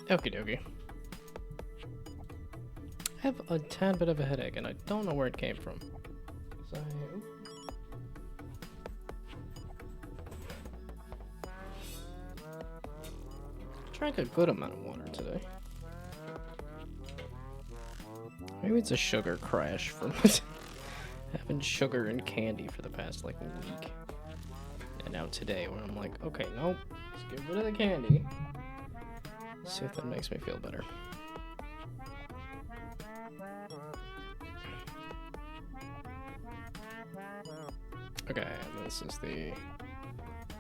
Okie dokie. I have a tad bit of a headache, and I don't know where it came from. So I drank a good amount of water today. Maybe it's a sugar crash from having sugar and candy for the past, like, week. And now today, where I'm like, okay, nope, let's get rid of the candy. See if that makes me feel better. Okay, this is the... I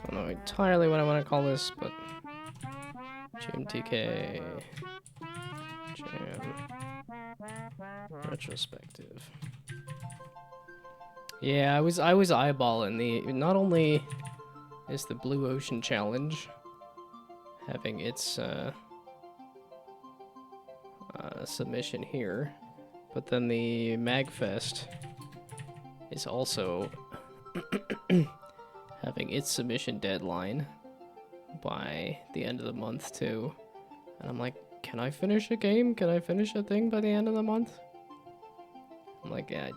don't know entirely what I want to call this, but... GMTK... Jam... Retrospective. Yeah, I was eyeballing the... Not only is the Blue Ocean Challenge having its, submission here, but then the MagFest is also having its submission deadline by the end of the month too. And I'm like, can I finish a game? Can I finish a thing by the end of the month? I'm like, yeah.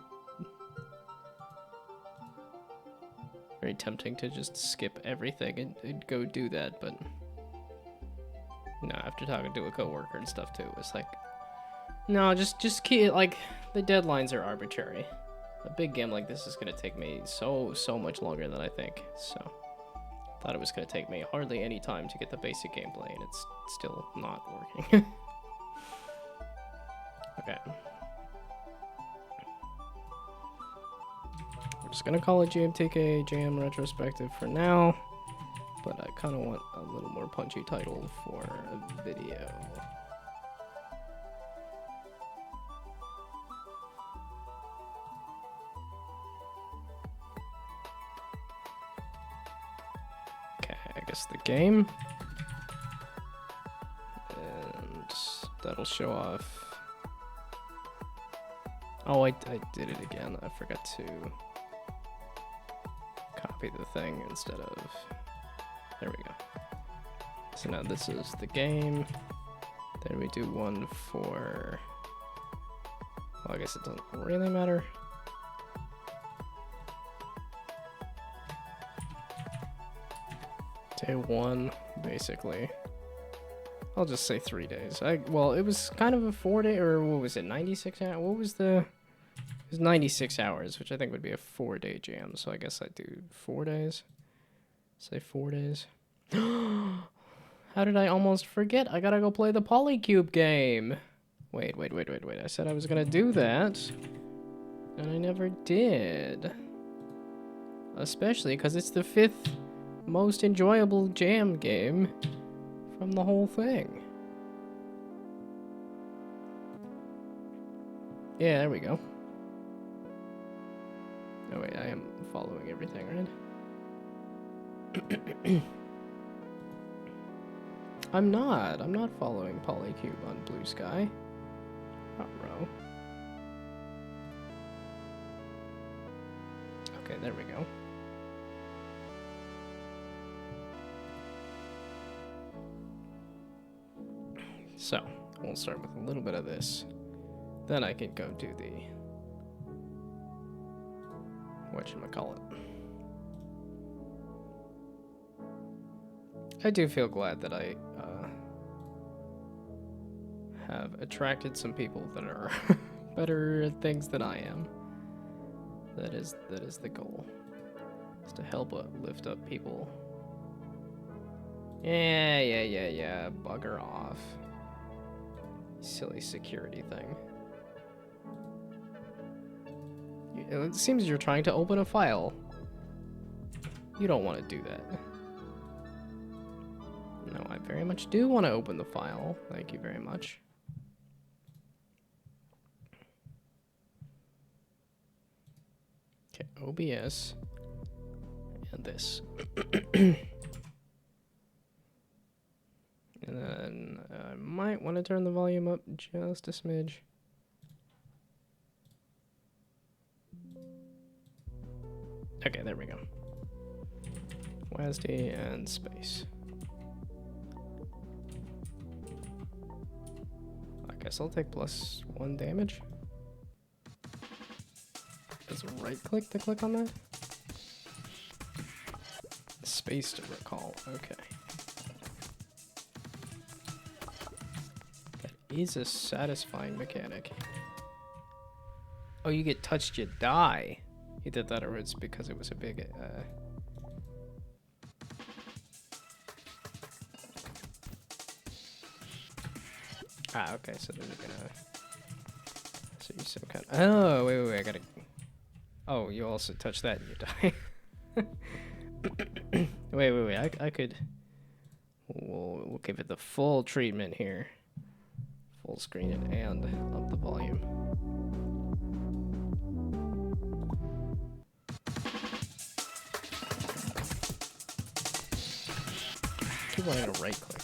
Very tempting to just skip everything and go do that, but no, after talking to a coworker and stuff too, it's like, no, just keep, like, the deadlines are arbitrary. A big game like this is gonna take me so much longer than I think, so thought it was gonna take me hardly any time to get the basic gameplay, and it's still not working. Okay. We're just gonna call it GMTK Jam Retrospective for now, but I kind of want a little more punchy title for a video. Okay, I guess the game. And that'll show off. Oh, I did it again. I forgot to copy the thing instead of... There we go. So now this is the game. Then we do one for... Well, I guess it doesn't really matter. Day 1, basically. I'll just say 3 days. Well, it was kind of a 4-day, or what was it, 96 hours? What was the... It was 96 hours, which I think would be a 4-day jam, so I guess I'd do 4 days. Say 4 days. How did I almost forget? I gotta go play the Polycube game. Wait. I said I was gonna do that, and I never did. Especially because it's the 5th most enjoyable jam game from the whole thing. Yeah, there we go. Oh wait, I am following everything, right? I'm not following Polycube on Blue Sky. Row. Okay, there we go. So, we'll start with a little bit of this. Then I can go do the... whatchamacallit. I do feel glad that I have attracted some people that are better at things than I am. That is the goal. Is to help lift up people. Yeah. Bugger off. Silly security thing. It seems you're trying to open a file. You don't want to do that. No, I very much do want to open the file. Thank you very much. Okay, OBS. And this. And then I might want to turn the volume up just a smidge. Okay, there we go. WASD and space. I guess I'll take +1 damage. Does a right click to click on that? Space to recall, okay. That is a satisfying mechanic. Oh, you get touched, you die. Either that or it's because it was a big, okay, so then you're gonna... So you some kind of... Oh, wait, I gotta... Oh, you also touch that and you die. wait, I could... We'll give it the full treatment here. Full screen it and up the volume. I keep wanting to right click.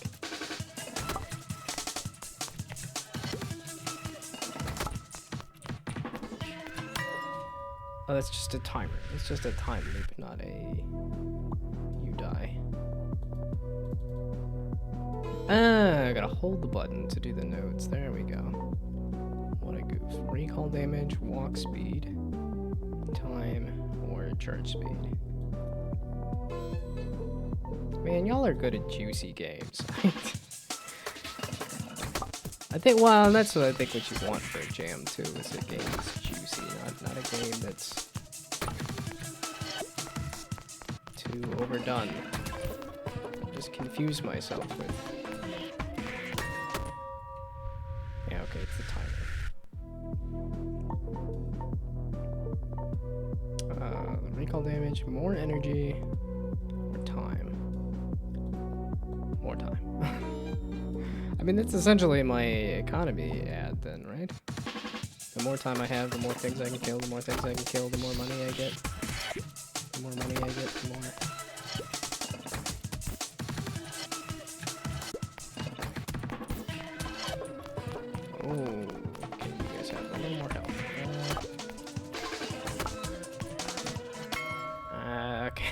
Oh, that's just a timer. It's just a time loop, not a... You die. I gotta hold the button to do the notes. There we go. What a goof. Recall damage, walk speed, time, or charge speed. Man, y'all are good at juicy games. I think, well, that's what I think what you want for a jam, too, is a game that's juicy, not a game that's too overdone. Just confuse myself with... Yeah, okay, it's the timer. Recall damage, more energy, or time. More time. I mean, that's essentially my economy ad then, right? The more time I have, the more things I can kill, the more things I can kill, the more money I get. The more money I get, the more... Oh, okay, you guys have a little more health. Okay.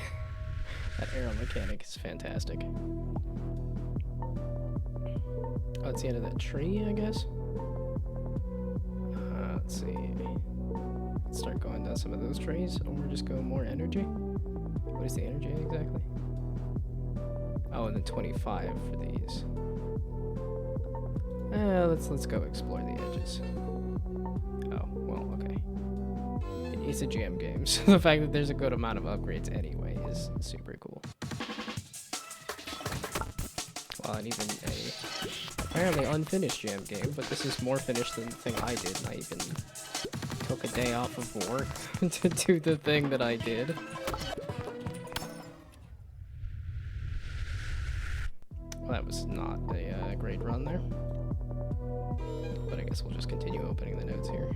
That arrow mechanic is fantastic. Oh, it's the end of that tree, I guess? Let's see. Let's start going down some of those trees, or just go more energy. What is the energy exactly? Oh, and then 25 for these. Let's go explore the edges. Oh, well, okay. It's a jam game, so the fact that there's a good amount of upgrades anyway is super cool. Well, and even a apparently unfinished jam game, but this is more finished than the thing I did, and I even took a day off of work to do the thing that I did. Well, that was not a great run there. But I guess we'll just continue opening the notes here.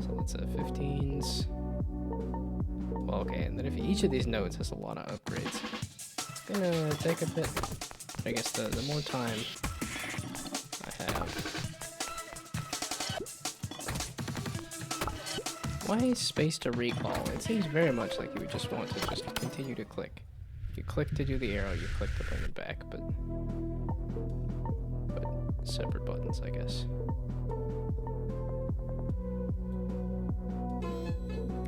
So That's a 15s. Well, okay, and then if each of these nodes has a lot of upgrades, it's gonna take a bit. I guess the more time I have. Why space to recall? It seems very much like you would just want to just continue to click. You click to do the arrow, you click to bring it back, but separate buttons, I guess.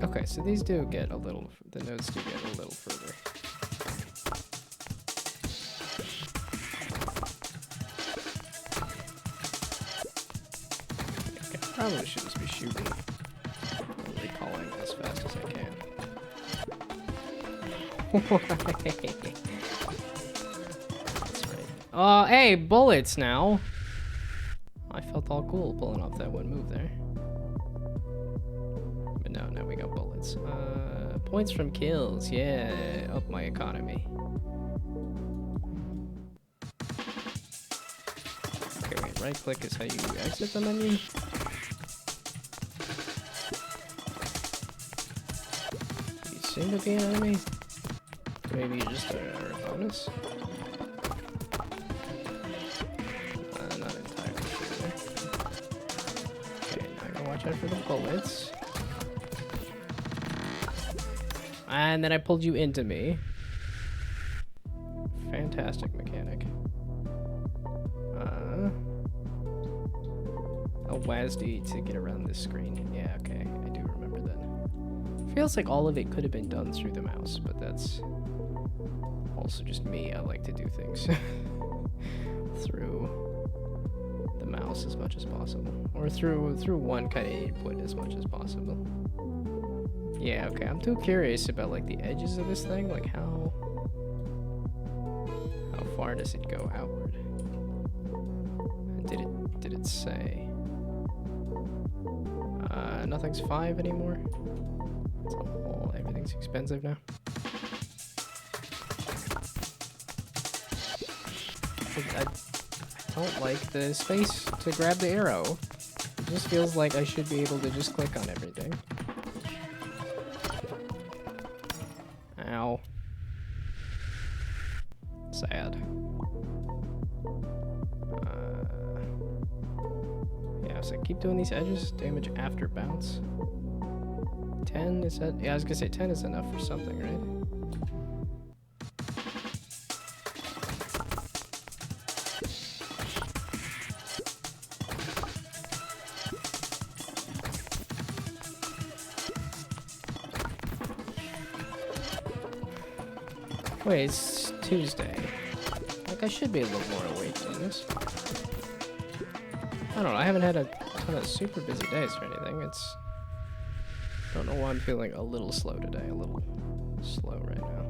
Okay, so these do get a little, the nodes do get a little further. Okay, probably should just be shooting and recalling as fast as I can. That's right. Hey, bullets now! I felt all cool pulling off that one move there. But no, now we got bullets. Points from kills, yeah, up my economy. Okay, wait, right click is how you exit the menu. You seem to be an enemy. Maybe you're just a bonus. Not entirely sure there. Okay, now I gotta watch out for the bullets. And then I pulled you into me. Fantastic mechanic. A WASD to get around this screen. Yeah, okay, I do remember that. Feels like all of it could have been done through the mouse, but that's also just me. I like to do things through the mouse as much as possible, or through one kind of input as much as possible. Yeah, okay, I'm too curious about like the edges of this thing, like how far does it go outward? Did it say? Nothing's 5 anymore. It's a whole, everything's expensive now. I don't like the space to grab the arrow. It just feels like I should be able to just click on everything. Ow. Sad. Yeah, so keep doing these edges. Damage after bounce. 10 is that? Yeah, I was gonna say 10 is enough for something, right? Wait, it's Tuesday. Like, I should be a little more awake than this. I don't know, I haven't had a ton of super busy days or anything. It's... don't know why I'm feeling a little slow today. A little slow right now.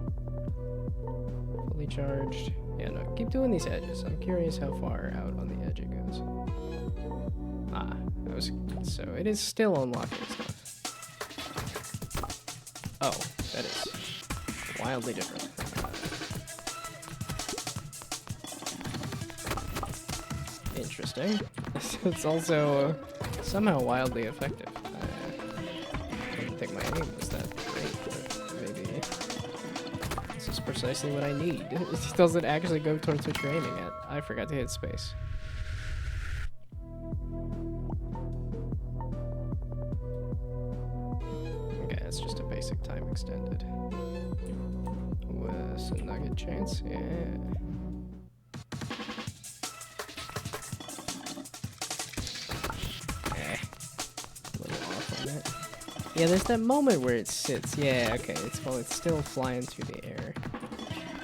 Fully charged. Yeah, no, keep doing these edges. I'm curious how far out on the edge it goes. Ah, that was... so it is still unlocking stuff. Oh, that is wildly different. Interesting. It's also somehow wildly effective. I didn't think my aim was that great, but maybe this is precisely what I need. It doesn't actually go towards what you're aiming at. I forgot to hit space. Okay, that's just a basic time extended. With a nugget chance, yeah. Yeah, there's that moment where it sits. Yeah, okay, it's well, it's still flying through the air.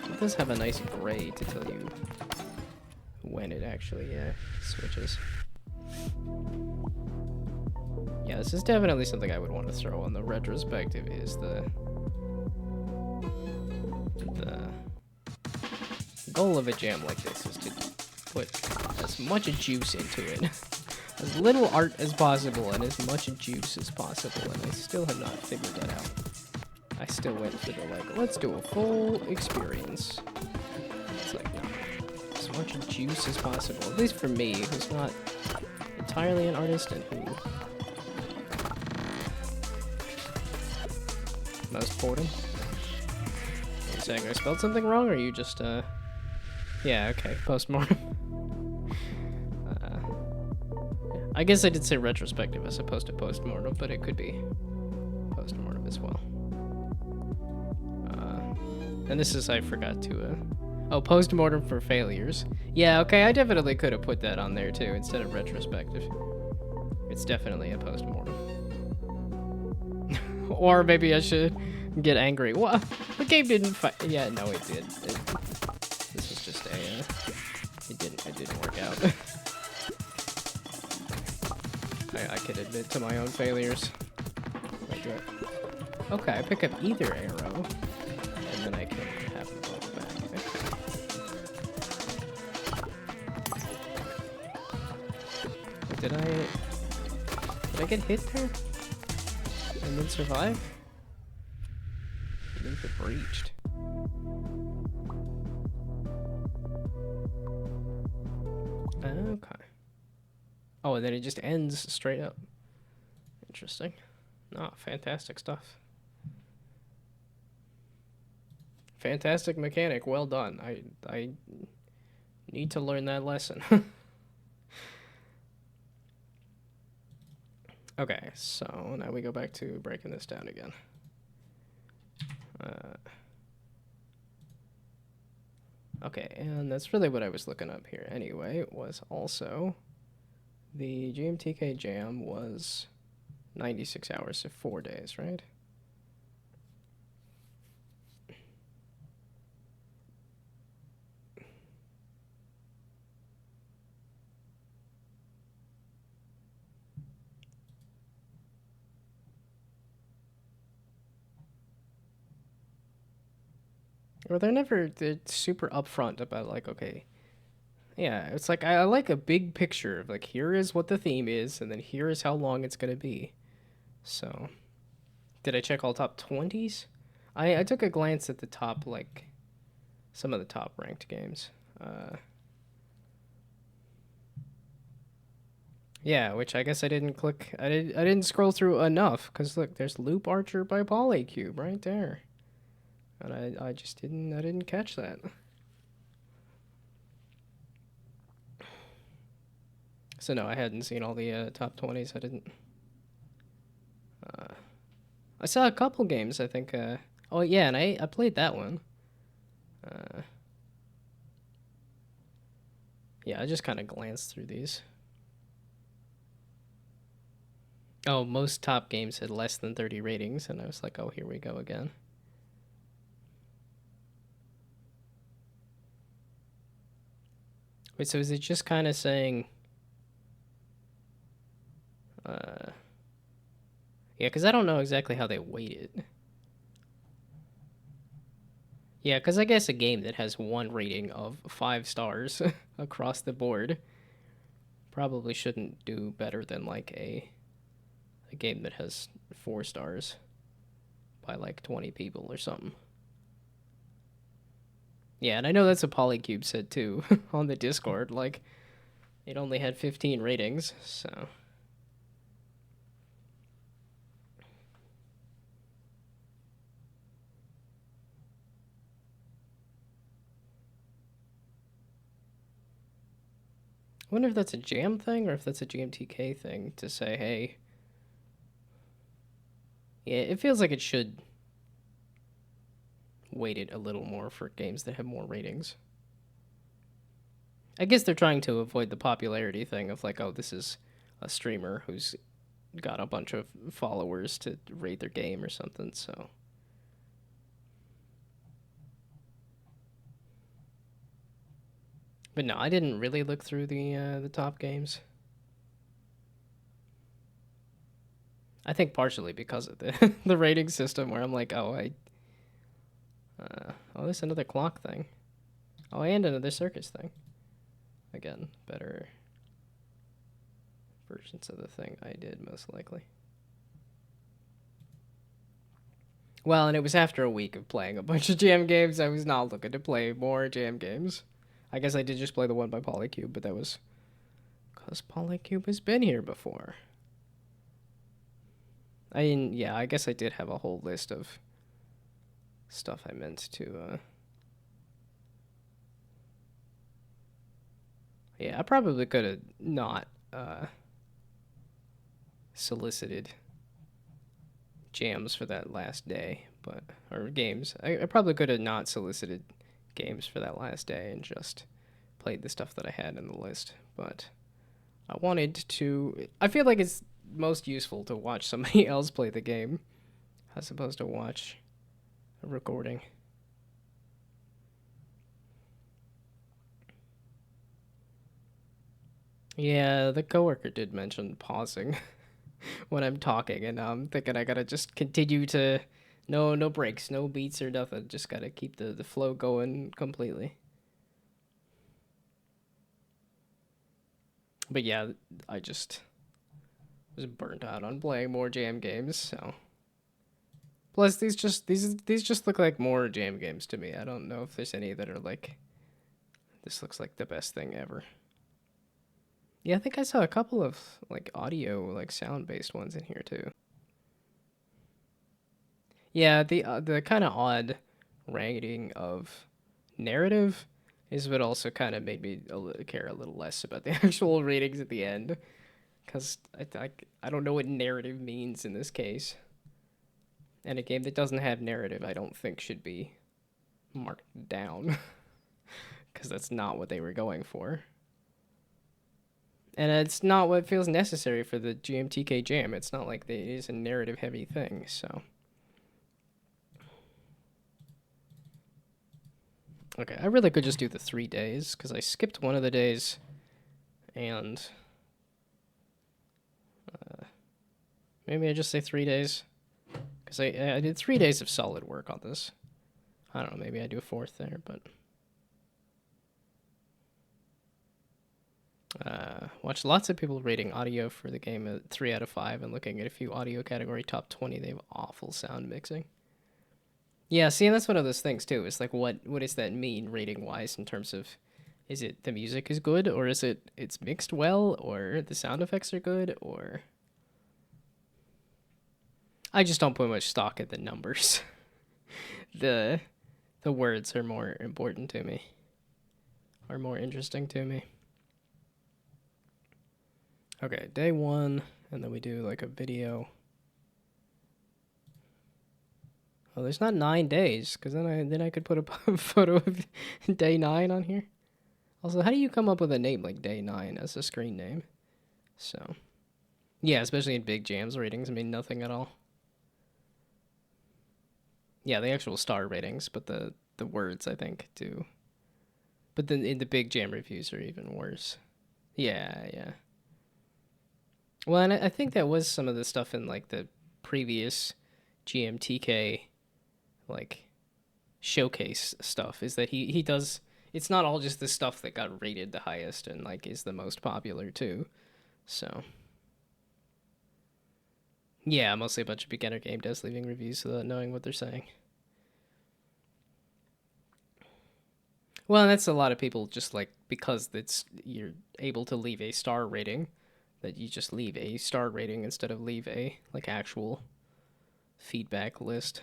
It does have a nice gray to tell you when it actually switches. Yeah, this is definitely something I would want to throw on the retrospective. Is the goal of a jam like this is to put as much juice into it. As little art as possible and as much juice as possible, and I still have not figured that out. I still went for the, like, let's do a full experience. It's like, no, as much juice as possible, at least for me, who's not entirely an artist and who postmortem. You saying I spelled something wrong, or you just yeah, okay, postmortem. I guess I did say retrospective as opposed to postmortem, but it could be postmortem as well. And this is, I forgot to oh, postmortem for failures. Yeah, okay, I definitely could have put that on there too instead of retrospective. It's definitely a postmortem. Or maybe I should get angry. What? The game didn't fight. Yeah, no, it did. This was just a. It didn't work out. I can admit to my own failures. Wait, do it. Okay, I pick up either arrow, and then I can have them both back. Okay. Did I get hit there? And then survive? Link it breached. Okay. Oh, and then it just ends straight up. Interesting. Oh, fantastic stuff. Fantastic mechanic. Well done. I need to learn that lesson. Okay, so now we go back to breaking this down again. Okay, and that's really what I was looking up here anyway, was also the GMTK jam was 96 hours, so 4 days, right? Or they're super upfront about like, okay, yeah, it's like I like a big picture of like, here is what the theme is, and then here is how long it's gonna be. So, did I check all top 20s? I took a glance at the top, like, some of the top ranked games. Yeah, which I guess I didn't click. I didn't scroll through enough, because look, there's Loop Archer by Polycube right there. And I just didn't catch that. So no, I hadn't seen all the top 20s. I didn't. I saw a couple games, I think. Oh yeah, and I played that one. Yeah, I just kind of glanced through these. Oh, most top games had less than 30 ratings, and I was like, oh, here we go again. Wait, so is it just kind of saying... yeah, because I don't know exactly how they weight it. Yeah, because I guess a game that has one rating of 5 stars across the board probably shouldn't do better than, like, a game that has 4 stars by, like, 20 people or something. Yeah, and I know that's a Polycube said, too, on the Discord. Like, it only had 15 ratings, so... I wonder if that's a jam thing or if that's a GMTK thing to say, hey... Yeah, it feels like it should weight it a little more for games that have more ratings. I guess they're trying to avoid the popularity thing of like, oh, this is a streamer who's got a bunch of followers to rate their game or something, so... But no, I didn't really look through the top games. I think partially because of the the rating system, where I'm like, oh, oh, there's another clock thing. Oh, and another circus thing. Again, better versions of the thing I did, most likely. Well, and it was after a week of playing a bunch of jam games. I was not looking to play more jam games. I guess I did just play the one by Polycube, but that was because Polycube has been here before. I mean, yeah, I guess I did have a whole list of stuff I meant to, yeah, I probably could have not, solicited jams for that last day, but, or games. I probably could have not solicited games for that last day and just played the stuff that I had in the list, but I wanted to, I feel like it's most useful to watch somebody else play the game as opposed to watch a recording. Yeah, the coworker did mention pausing when I'm talking, and I'm thinking I gotta just continue to, no breaks, no beats or nothing. Just gotta keep the flow going completely. But yeah, I just was burnt out on playing more jam games. So plus these just look like more jam games to me. I don't know if there's any that are like, this looks like the best thing ever. Yeah, I think I saw a couple of like audio, like sound based ones in here too. Yeah, the kind of odd ranking of narrative is what also kind of made me care a little less about the actual ratings at the end, because I don't know what narrative means in this case, and a game that doesn't have narrative I don't think should be marked down, because that's not what they were going for. And it's not what feels necessary for the GMTK jam. It's not like it is a narrative heavy thing, so. Okay, I really could just do the 3 days, because I skipped one of the days, and maybe I just say 3 days, because I did 3 days of solid work on this. I don't know, maybe I do a fourth there, but... watched lots of people rating audio for the game at 3 out of 5, and looking at a few audio category top 20, they have awful sound mixing. Yeah, see, and that's one of those things too. Is like, what does that mean rating wise in terms of, is it the music is good, or is it's mixed well, or the sound effects are good, or I just don't put much stock in the numbers. the words are more important to me, are more interesting to me. Okay, day 1, and then we do like a video. Oh, there's not 9 days, because then I could put a photo of day 9 on here. Also, how do you come up with a name like day 9 as a screen name? So, yeah, especially in big jams ratings, I mean nothing at all. Yeah, the actual star ratings, but the words I think do. But then in the big jam reviews are even worse. Yeah. Well, and I think that was some of the stuff in like the previous GMTK like showcase stuff, is that he does, it's not all just the stuff that got rated the highest and like is the most popular too. So yeah, mostly a bunch of beginner game devs leaving reviews without knowing what they're saying. Well, and that's a lot of people just like, because you're able to leave a star rating, that you just leave a star rating instead of leave a like actual feedback list.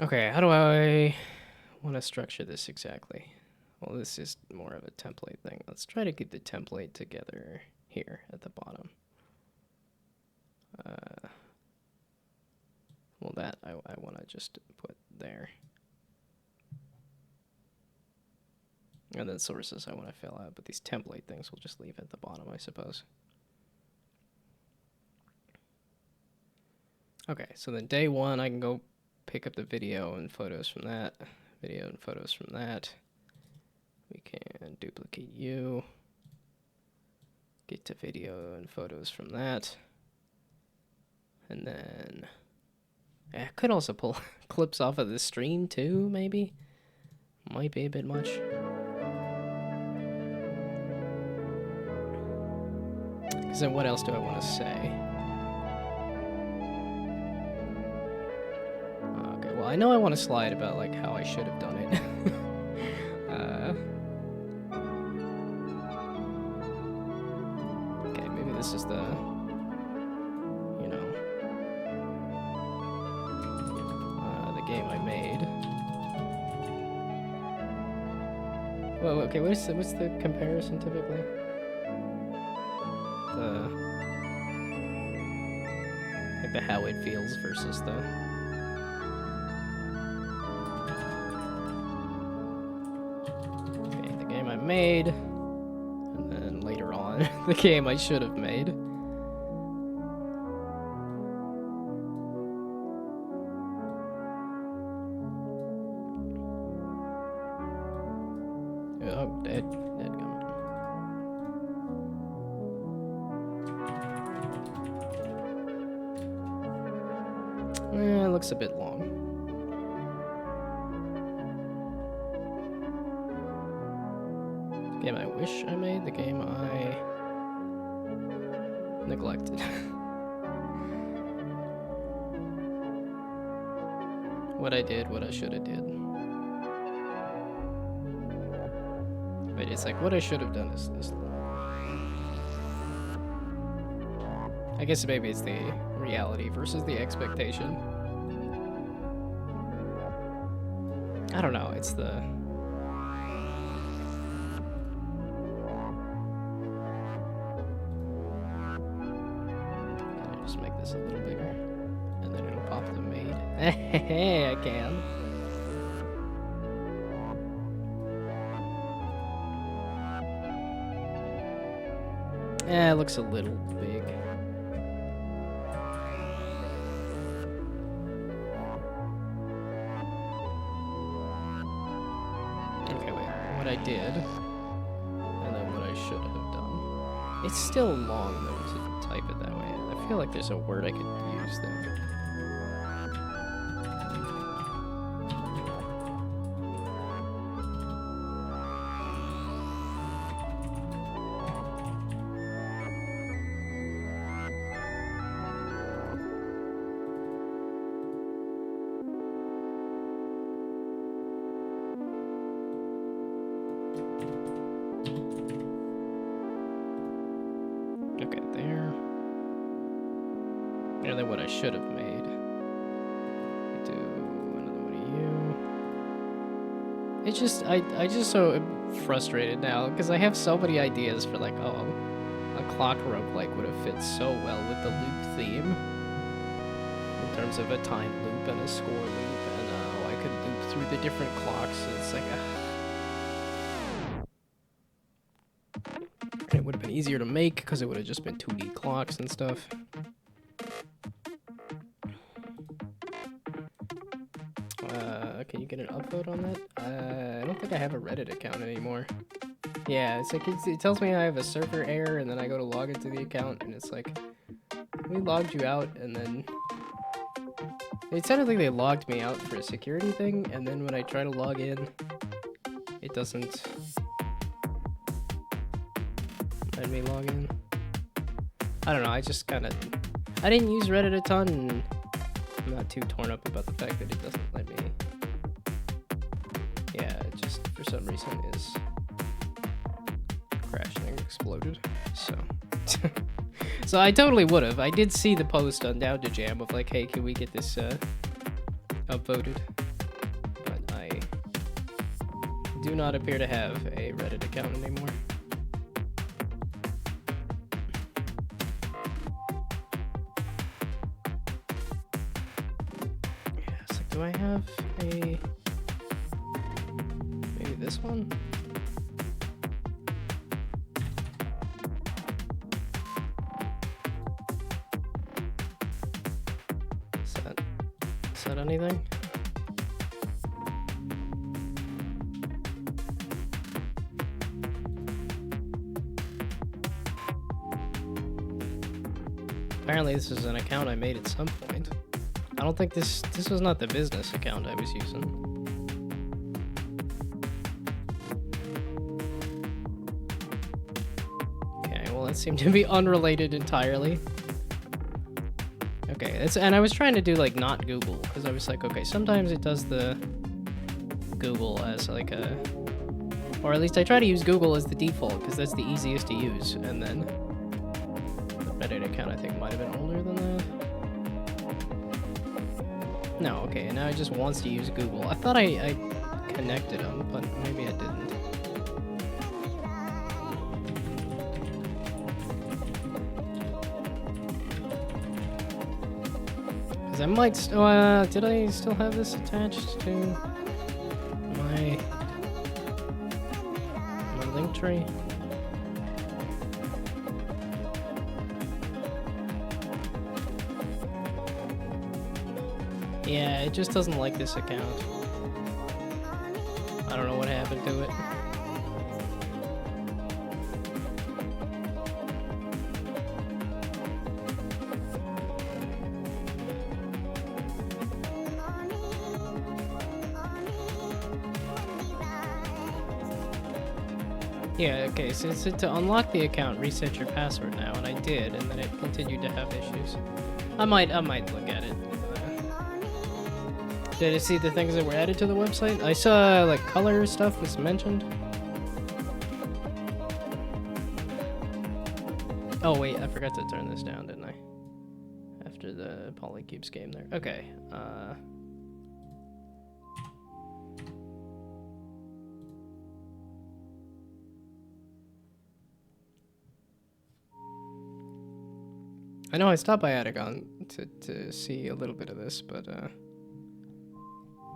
Okay, how do I want to structure this exactly? Well, this is more of a template thing. Let's try to get the template together here at the bottom. Well, that I want to just put there. And then sources I want to fill out, but these template things we'll just leave at the bottom, I suppose. Okay, so then day 1, I can go pick up the video and photos from that. Video and photos from that. We can duplicate you. Get to video and photos from that. And then I could also pull clips off of the stream too, maybe. Might be a bit much. Because then what else do I want to say? Okay, well, I know I want to slide about like how I should have done it. this is the, you know, the game I made. Well, okay, what's the comparison typically? Like the how it feels versus the. Okay, the game I made, and then later on, the game I should have made. Oh, dead gummit. It looks a bit long. The game I wish I made, the game I neglected. What I did, what I should have did. But it's like, what I should have done is this. I guess maybe it's the reality versus the expectation. I don't know, it's the... Can I just make this a little bigger? And then it'll pop the maid. Hey, I can. Yeah, it looks a little big. Okay, wait. What I did, and then what I should have done. It's still long, though, to type it that way. I feel like there's a word I could use there. Okay, there. And then what I should have made. Do another one of you. It's just, I just so frustrated now because I have so many ideas for like, oh, a clock roguelike would have fit so well with the loop theme. In terms of a time loop and a score loop, and I could loop through the different clocks. It's like, it would have been easier to make because it would have just been 2D clocks and stuff. Can you get an upvote on that? I don't think I have a Reddit account anymore. Yeah, it's like it tells me I have a server error, and then I go to log into the account, and it's like, we logged you out, and then it sounded like they logged me out for a security thing, and then when I try to log in, it doesn't let me log in. I don't know, I just kind of... I didn't use Reddit a ton, and I'm not too torn up about the fact that it doesn't let me... Yeah, it just, for some reason, is crashing and exploded, so... So I totally would have. I did see the post on Down to Jam of like, hey, can we get this upvoted? But I do not appear to have a Reddit account anymore. Yeah, it's like, do I have a... maybe this one? Is that anything? Apparently this is an account I made at some point. I don't think this was not the business account I was using. Okay, well that seemed to be unrelated entirely. Okay, and I was trying to do like not Google, because I was like, okay, sometimes it does the Google as like a, or at least I try to use Google as the default, because that's the easiest to use, and then Reddit account I think might have been older than that. No, okay, and now it just wants to use Google. I thought I connected them, but maybe I didn't. Because I might did I still have this attached to my link tree? Yeah, it just doesn't like this account. I don't know what happened to it. Yeah, okay, so it said to unlock the account, reset your password now, and I did, and then it continued to have issues. I might look at it. Did I see the things that were added to the website? I saw, like, color stuff was mentioned. Oh, wait, I forgot to turn this down, didn't I? After the Polycubes game there. Okay, I know I stopped by Atagon to see a little bit of this, but,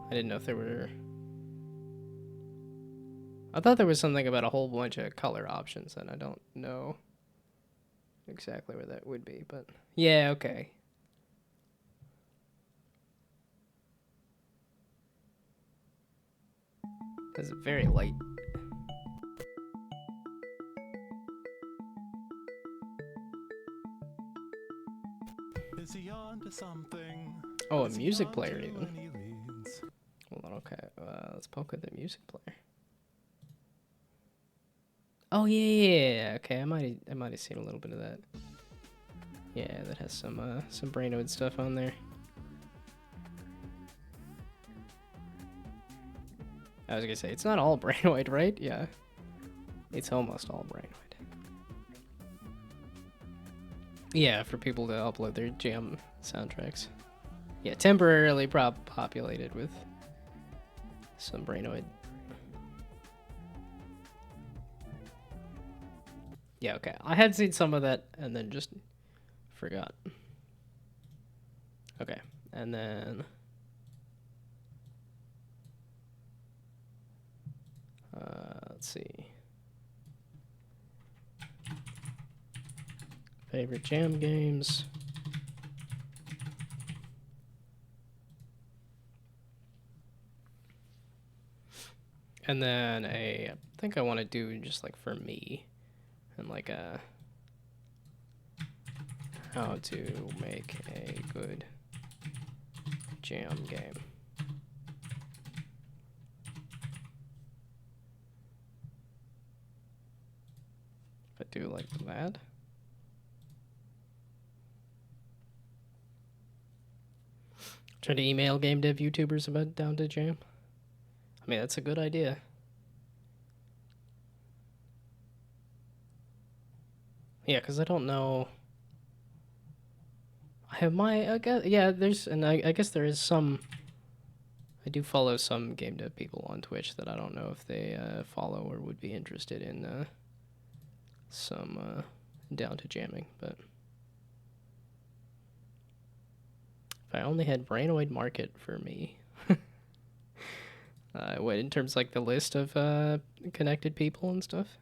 I didn't know if there were... I thought there was something about a whole bunch of color options, and I don't know exactly where that would be, but... Yeah, okay. That's very light. Is he on to something? Oh, a music player even. Hold on, okay. Let's poke at the music player. Oh yeah. Okay, I might have seen a little bit of that. Yeah, that has some Brainoid stuff on there. I was gonna say it's not all Brainoid, right? Yeah, it's almost all Brainoid. Yeah, for people to upload their jam soundtracks. Yeah, temporarily populated with some Brainoid. Yeah, okay. I had seen some of that and then just forgot. Okay, and then... let's see. Favorite jam games. And then I think I want to do just like for me, and like how to make a good jam game. If I do like that. Try to email game dev YouTubers about Down to Jam. I mean, that's a good idea. Yeah, because I don't know. I have I guess, yeah, there's, and I guess there is some. I do follow some game dev people on Twitch that I don't know if they follow or would be interested in some Down to Jamming, but. If I only had Brainoid Market for me. What, in terms of, like, the list of connected people and stuff?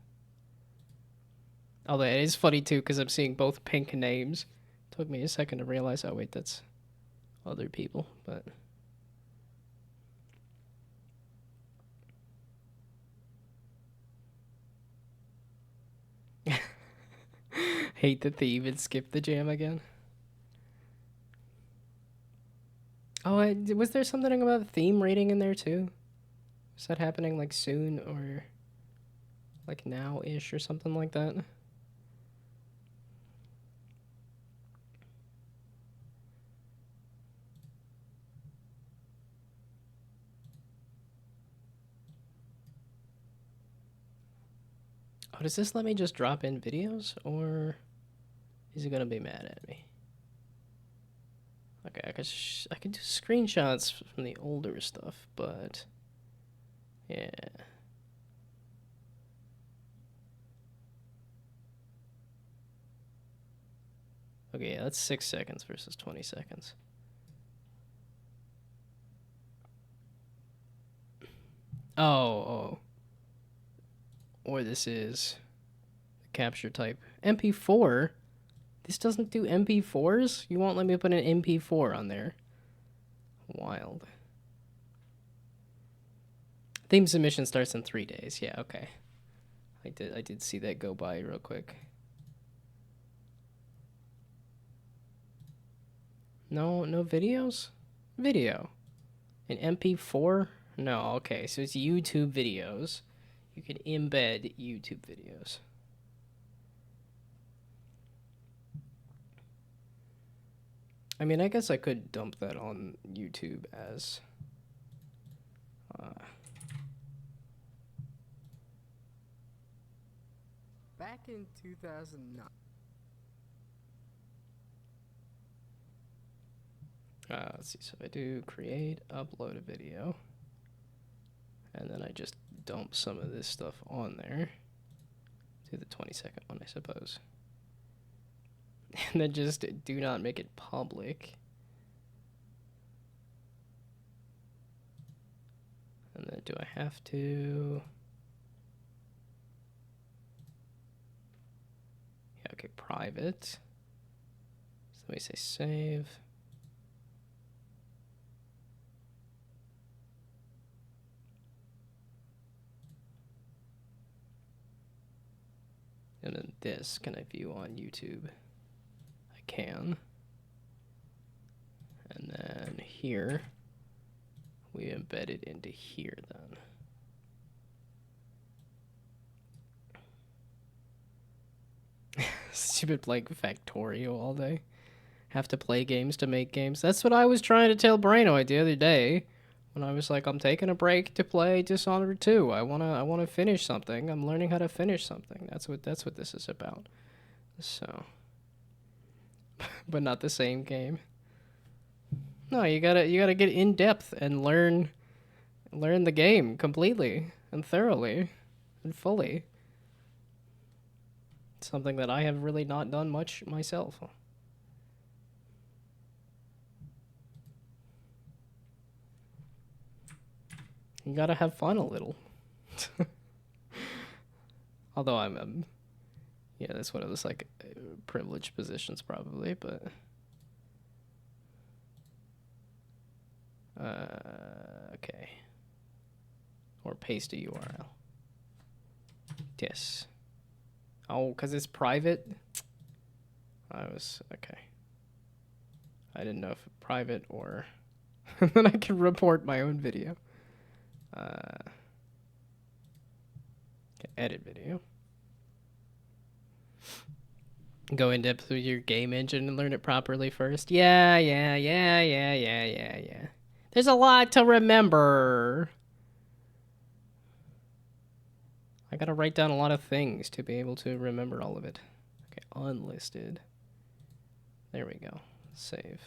Although it is funny too, because I'm seeing both pink names. Took me a second to realize, oh wait, that's other people, but... Hate that they even skipped the jam again. Oh, was there something about theme rating in there too? Is that happening like soon or like now-ish or something like that? Oh, does this let me just drop in videos or... Is he gonna be mad at me? Okay, I could do screenshots from the older stuff, but yeah. Okay, yeah, that's 6 seconds versus 20 seconds. Oh. Or this is the capture type. MP4? This doesn't do MP4s? You won't let me put an MP4 on there. Wild. Theme submission starts in 3 days. Yeah, okay. I did see that go by real quick. No videos? Video. An MP4? No, okay. So it's YouTube videos. You can embed YouTube videos. I mean, I guess I could dump that on YouTube as back in 2009. Let's see. So I do create, upload a video, and then I just dump some of this stuff on there. Do the 20-second one, I suppose. And then just do not make it public. And then do I have to? Yeah, okay, private. So let me say save. And then this, can I view on YouTube? I can. And then here, we embed it into here then. Stupid like Factorio all day. Have to play games to make games. That's what I was trying to tell Brainoid the other day. When I was like, I'm taking a break to play Dishonored 2. I wanna finish something. I'm learning how to finish something. That's what this is about. So, but not the same game. No, you gotta get in depth and learn the game completely and thoroughly and fully. Something that I have really not done much myself. You gotta have fun a little. Although I'm yeah, that's one of those like privileged positions probably, but okay. Or paste a URL. Yes. Oh, because it's private? Okay. I didn't know if private or then I can report my own video. Edit video. Go in depth with your game engine and learn it properly first. Yeah. There's a lot to remember. I gotta write down a lot of things to be able to remember all of it. Okay, unlisted. There we go. Save.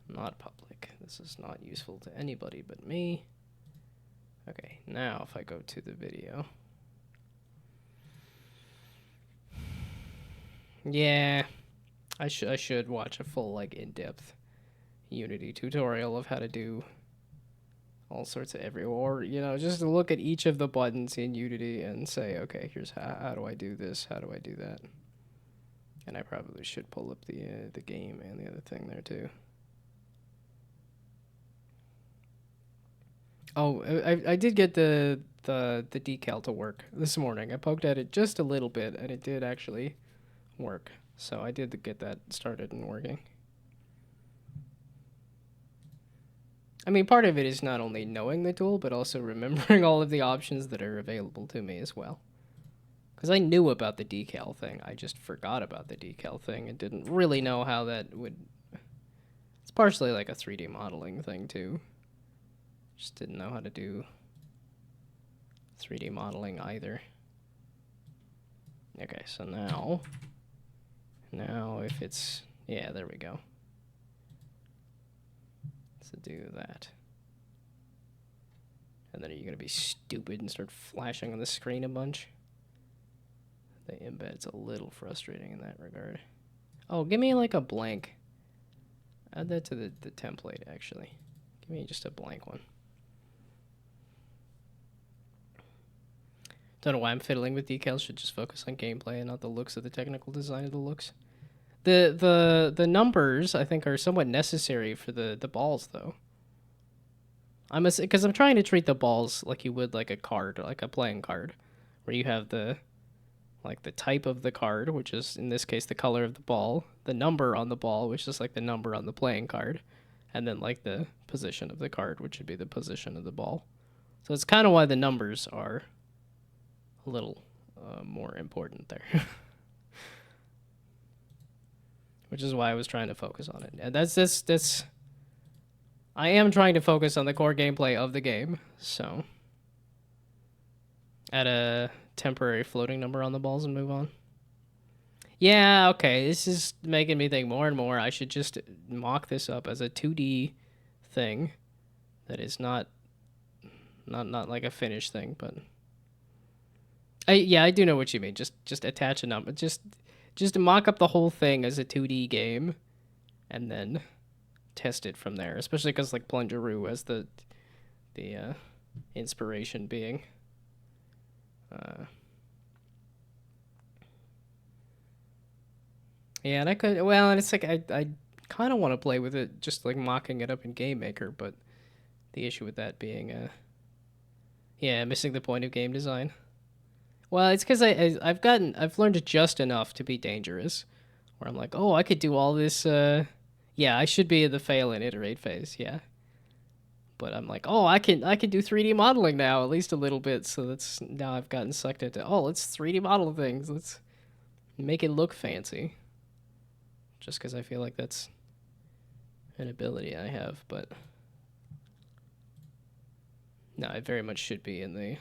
Not public. This is not useful to anybody but me. Okay, now if I go to the video. Yeah, I should watch a full like in-depth Unity tutorial of how to do all sorts of or you know, just to look at each of the buttons in Unity and say, okay, here's how do I do this, how do I do that. And I probably should pull up the game and the other thing there too. Oh, I did get the decal to work this morning. I poked at it just a little bit and it did actually work. So I did get that started and working. I mean, part of it is not only knowing the tool, but also remembering all of the options that are available to me as well. Because I knew about the decal thing. I just forgot about the decal thing and didn't really know how that would... It's partially like a 3D modeling thing, too. Just didn't know how to do 3D modeling either. Okay, so now Now if it's, yeah, there we go. So do that. And then are you gonna be stupid and start flashing on the screen a bunch? The embed's a little frustrating in that regard. Oh, give me like a blank. Add that to the template, actually. Give me just a blank one. Don't know why I'm fiddling with decals. Should just focus on gameplay and not the looks of the technical design of the looks. The numbers I think are somewhat necessary for the balls though. Because I'm trying to treat the balls like you would like a card, like a playing card, where you have the type of the card, which is in this case the color of the ball, the number on the ball, which is like the number on the playing card, and then like the position of the card, which would be the position of the ball. So it's kind of why the numbers are a little more important there. Which is why I was trying to focus on it. And that's I am trying to focus on the core gameplay of the game, so add a temporary floating number on the balls and move on. Yeah, okay, this is making me think more and more I should just mock this up as a 2D thing that is not like a finished thing, but I do know what you mean. Just attach a number. Just mock up the whole thing as a 2D game and then test it from there, especially because like Plungeroo as the inspiration being yeah, and I could, well, and it's like I kind of want to play with it just like mocking it up in Game Maker, but the issue with that being yeah, missing the point of game design. Well, it's because I've learned just enough to be dangerous, where I'm like, oh, I could do all this. Yeah, I should be in the fail and iterate phase. Yeah, but I'm like, oh, I can do 3D modeling now, at least a little bit. So that's now I've gotten sucked into. Oh, let's 3D model things. Let's make it look fancy. Just because I feel like that's an ability I have, but no, I very much should be in the.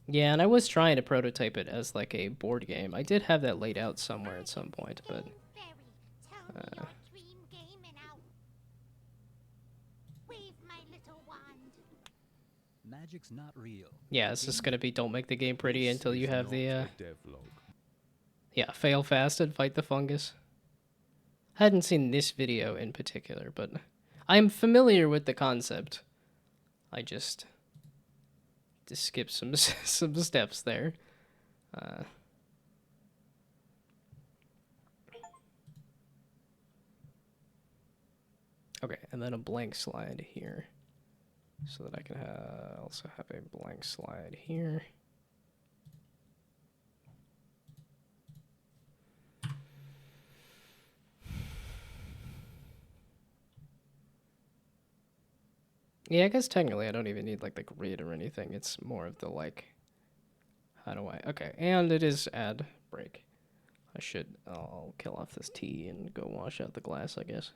Yeah, and I was trying to prototype it as like a board game. I did have that laid out somewhere at some point, but Magic's not real. yeah, it's just gonna be don't make the game pretty until you have the devlog. yeah, fail fast and fight the fungus. I hadn't seen this video in particular, but I'm familiar with the concept. I just skip some some steps there. Okay, and then a blank slide here, so that I can also have a blank slide here. Yeah, I guess technically I don't even need like the grid or anything. It's more of the like, how do I, okay, and it is add break. I'll kill off this T and go wash out the glass, I guess.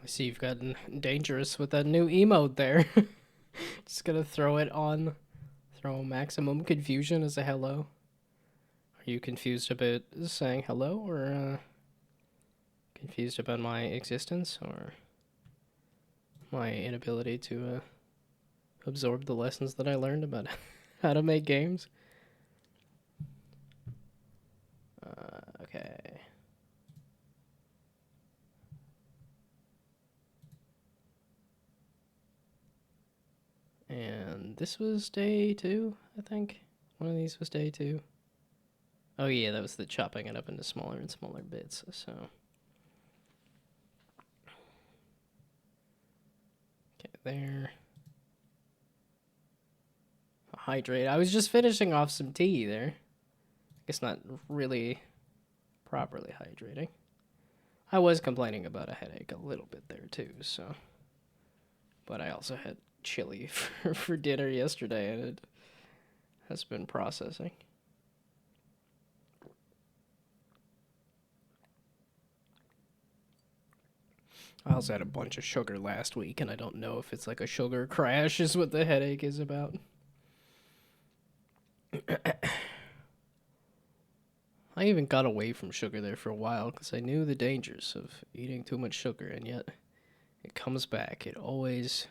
I see you've gotten dangerous with that new emote there. Just gonna throw it on. Throw maximum confusion as a hello. Are you confused about saying hello, or confused about my existence, or my inability to absorb the lessons that I learned about how to make games? Okay. And this was day 2, I think. One of these was day 2. Oh yeah, that was the chopping it up into smaller and smaller bits, so. Okay, there. Hydrate. I was just finishing off some tea there. I guess not really properly hydrating. I was complaining about a headache a little bit there too, so. But I also had chili for dinner yesterday, and it has been processing. I also had a bunch of sugar last week, and I don't know if it's like a sugar crash is what the headache is about. I even got away from sugar there for a while because I knew the dangers of eating too much sugar, and yet it comes back. It always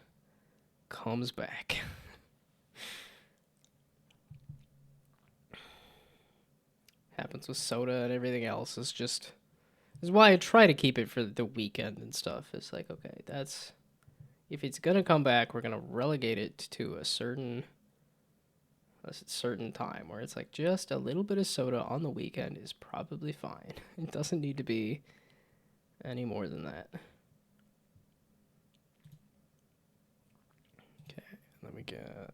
comes back. Happens with soda and everything else. It's just... This is why I try to keep it for the weekend and stuff. It's like, okay, that's... If it's gonna come back, we're gonna relegate it to a certain time where it's like just a little bit of soda on the weekend is probably fine. It doesn't need to be any more than that. Okay, let me get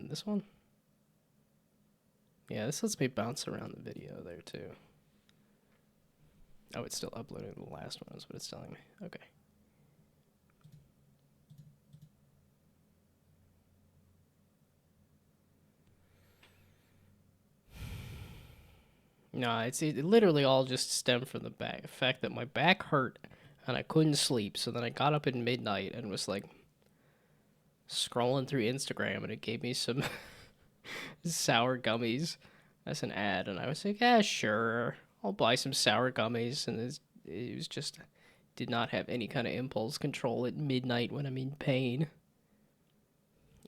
this one. Yeah, this lets me bounce around the video there too. Oh, it's still uploading the last one is what it's telling me. Okay. No, it literally all just stemmed from the fact that my back hurt and I couldn't sleep. So then I got up at midnight and was like scrolling through Instagram, and it gave me some sour gummies as an ad, and I was like, yeah, sure, I'll buy some sour gummies. And it was just did not have any kind of impulse control at midnight when I'm in pain.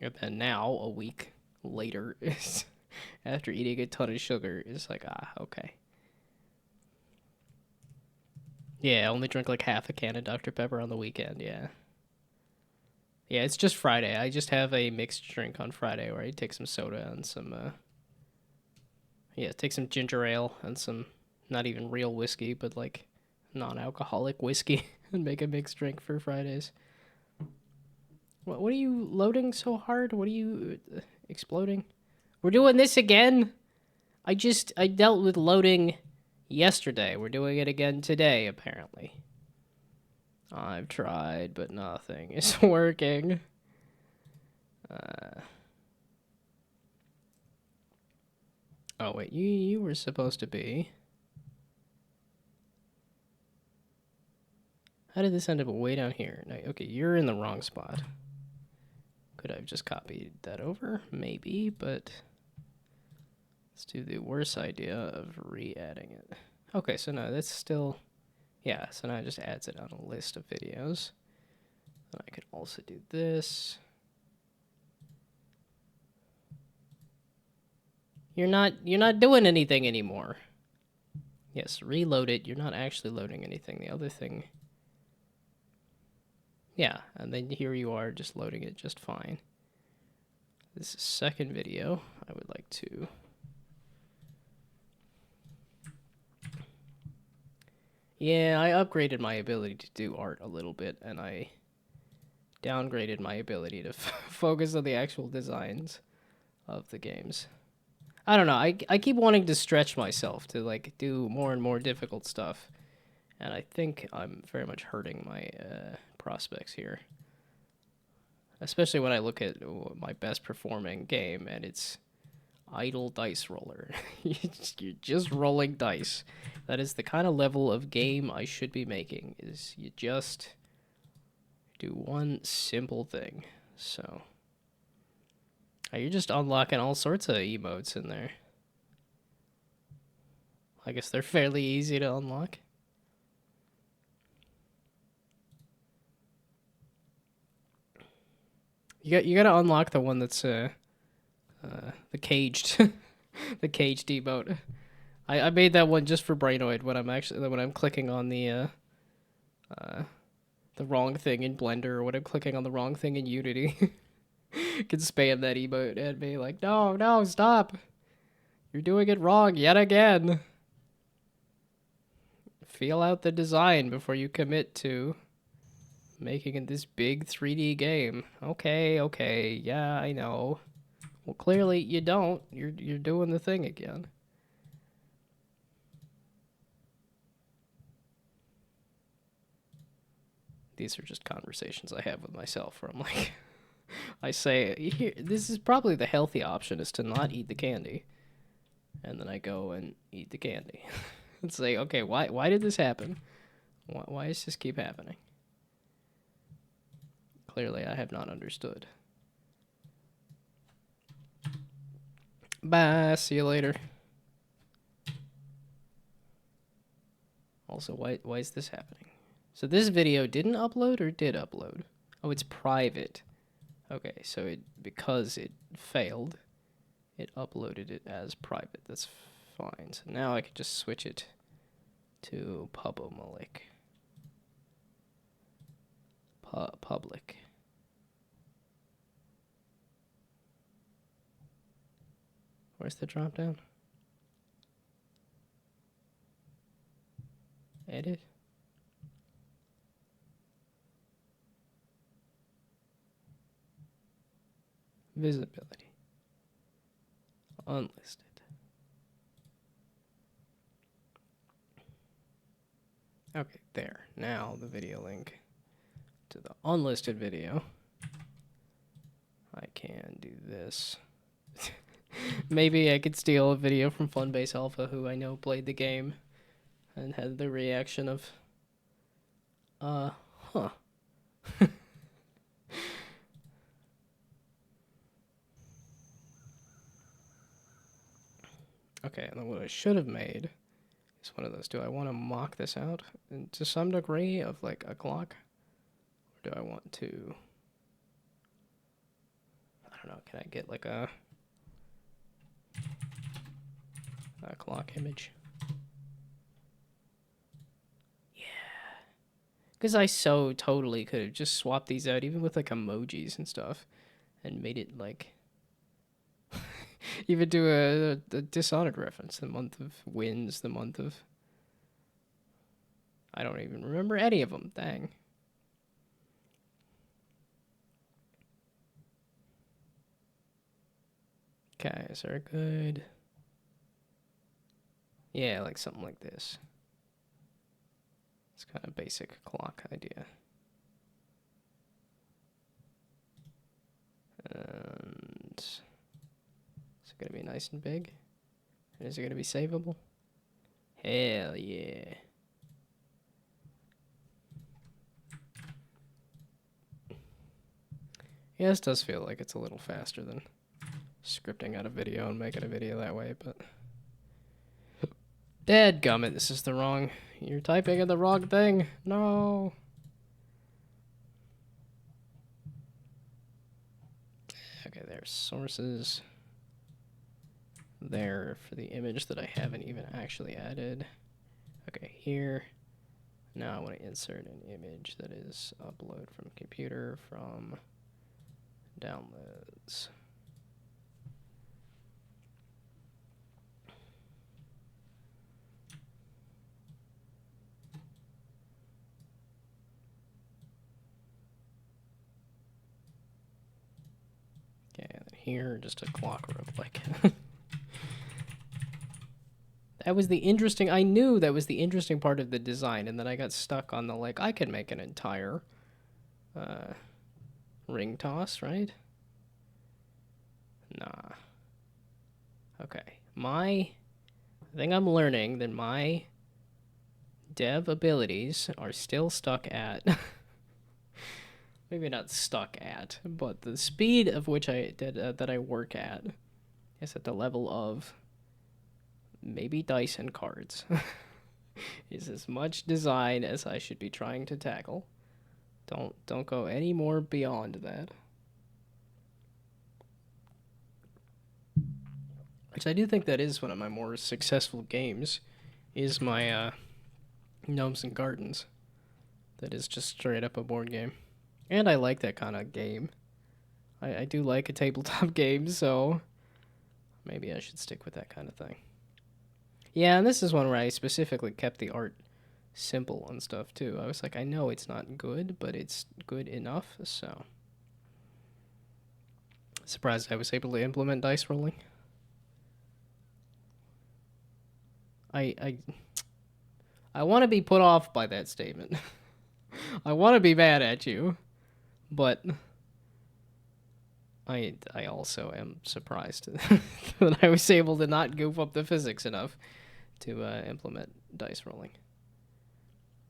And then now, a week later, is after eating a ton of sugar, it's like, okay. Yeah, I only drink like half a can of Dr. Pepper on the weekend, yeah. Yeah, it's just Friday. I just have a mixed drink on Friday where I take some soda and some, take some ginger ale and some, not even real whiskey, but like non-alcoholic whiskey and make a mixed drink for Fridays. What are you loading so hard? What are you exploding? We're doing this again? I dealt with loading yesterday. We're doing it again today, apparently. I've tried, but nothing is working. Oh, wait, you were supposed to be... How did this end up way down here? No, okay, you're in the wrong spot. Could I have just copied that over? Maybe, but... Let's do the worst idea of re-adding it. Okay, so no, that's still... Yeah, so now it just adds it on a list of videos. And I could also do this. You're not doing anything anymore. Yes, reload it. You're not actually loading anything. The other thing... Yeah, and then here you are just loading it just fine. This second video, I would like to... Yeah, I upgraded my ability to do art a little bit, and I downgraded my ability to focus on the actual designs of the games. I don't know, I keep wanting to stretch myself to like do more and more difficult stuff, and I think I'm very much hurting my prospects here. Especially when I look at my best performing game, and it's idle dice roller. You're just rolling dice. That is the kind of level of game I should be making, is you just do one simple thing. So, you're just unlocking all sorts of emotes in there. I guess they're fairly easy to unlock. You gotta unlock the one that's the caged, the caged emote. I made that one just for Brainoid when I'm clicking on the wrong thing in Blender, or when I'm clicking on the wrong thing in Unity. Can spam that emote at me like, no, stop! You're doing it wrong yet again. Feel out the design before you commit to making it this big 3D game. Okay, yeah, I know. Well, clearly you don't. You're doing the thing again. These are just conversations I have with myself where I'm like, I say, here, this is probably the healthy option, is to not eat the candy. And then I go and eat the candy. And say, okay, why did this happen? Why does this keep happening? Clearly I have not understood. Bye, see you later. Also, why is this happening? So this video didn't upload or did upload? Oh, it's private. Okay, so because it failed, it uploaded it as private. That's fine. So now I can just switch it to public. Public. Where's the drop down? Edit. Visibility. Unlisted. Okay, there. Now the video link to the unlisted video. I can do this. Maybe I could steal a video from Funbase Alpha, who I know played the game and had the reaction of, huh. Okay, and then what I should have made is one of those. Do I want to mock this out to some degree of like a clock? Or do I want to, I don't know, can I get like a clock image? Yeah. Because I so totally could have just swapped these out, even with like emojis and stuff, and made it like, even do a Dishonored reference, the month of wins, the month of, I don't even remember any of them, dang. Okay, is there a good, yeah, like something like this. It's kind of basic clock idea. And is it going to be nice and big? And is it going to be savable? Hell yeah. Yeah, this does feel like it's a little faster than scripting out a video and making a video that way, but dadgummit, this is the wrong, you're typing in the wrong thing. No. Okay, there's sources there for the image that I haven't even actually added. Okay, here. Now I want to insert an image that is upload from computer from downloads. Okay, and then here, just a clock real quick. That was the interesting, I knew that was the interesting part of the design, and then I got stuck on the, like, I could make an entire ring toss, right? Nah. Okay. I think I'm learning that my dev abilities are still stuck at maybe not stuck at, but the speed of which that I work at is at the level of maybe dice and cards. Is as much design as I should be trying to tackle. Don't go any more beyond that. Which I do think that is one of my more successful games, is my Gnomes and Gardens. That is just straight up a board game. And I like that kind of game. I do like a tabletop game, so maybe I should stick with that kind of thing. Yeah, and this is one where I specifically kept the art simple and stuff too. I was like, I know it's not good, but it's good enough, so. Surprised I was able to implement dice rolling. I want to be put off by that statement. I want to be mad at you, but I also am surprised that I was able to not goof up the physics enough to implement dice rolling.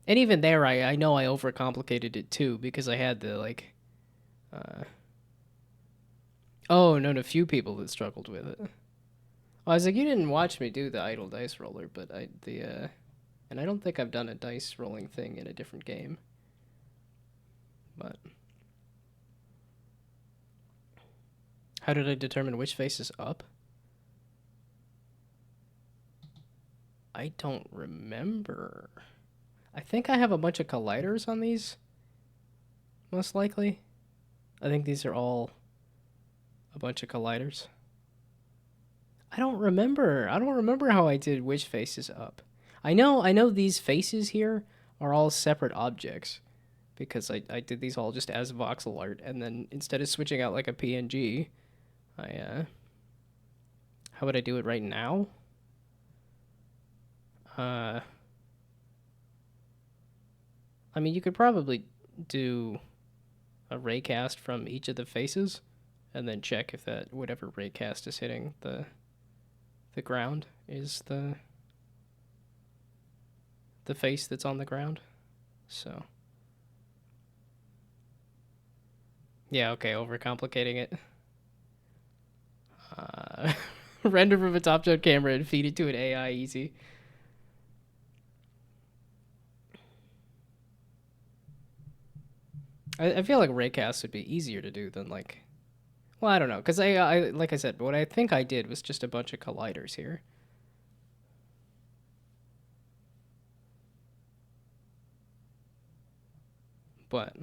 And even there, I know I overcomplicated it too, because I had the, like... Oh, known a few people that struggled with it. I was like, you didn't watch me do the idle dice roller, but and I don't think I've done a dice rolling thing in a different game. But... How did I determine which face is up? I don't remember. I think I have a bunch of colliders on these. Most likely. I think these are all a bunch of colliders. I don't remember. I don't remember how I did which face is up. I know these faces here are all separate objects, because I did these all just as voxel art, and then instead of switching out like a PNG, how would I do it right now? I mean, you could probably do a raycast from each of the faces, and then check if that whatever raycast is hitting the ground is the face that's on the ground. So yeah, okay, overcomplicating it. Render from a top-down camera and feed it to an AI easy. I feel like raycasts would be easier to do than, like... Well, I don't know, because I like I said, what I think I did was just a bunch of colliders here. But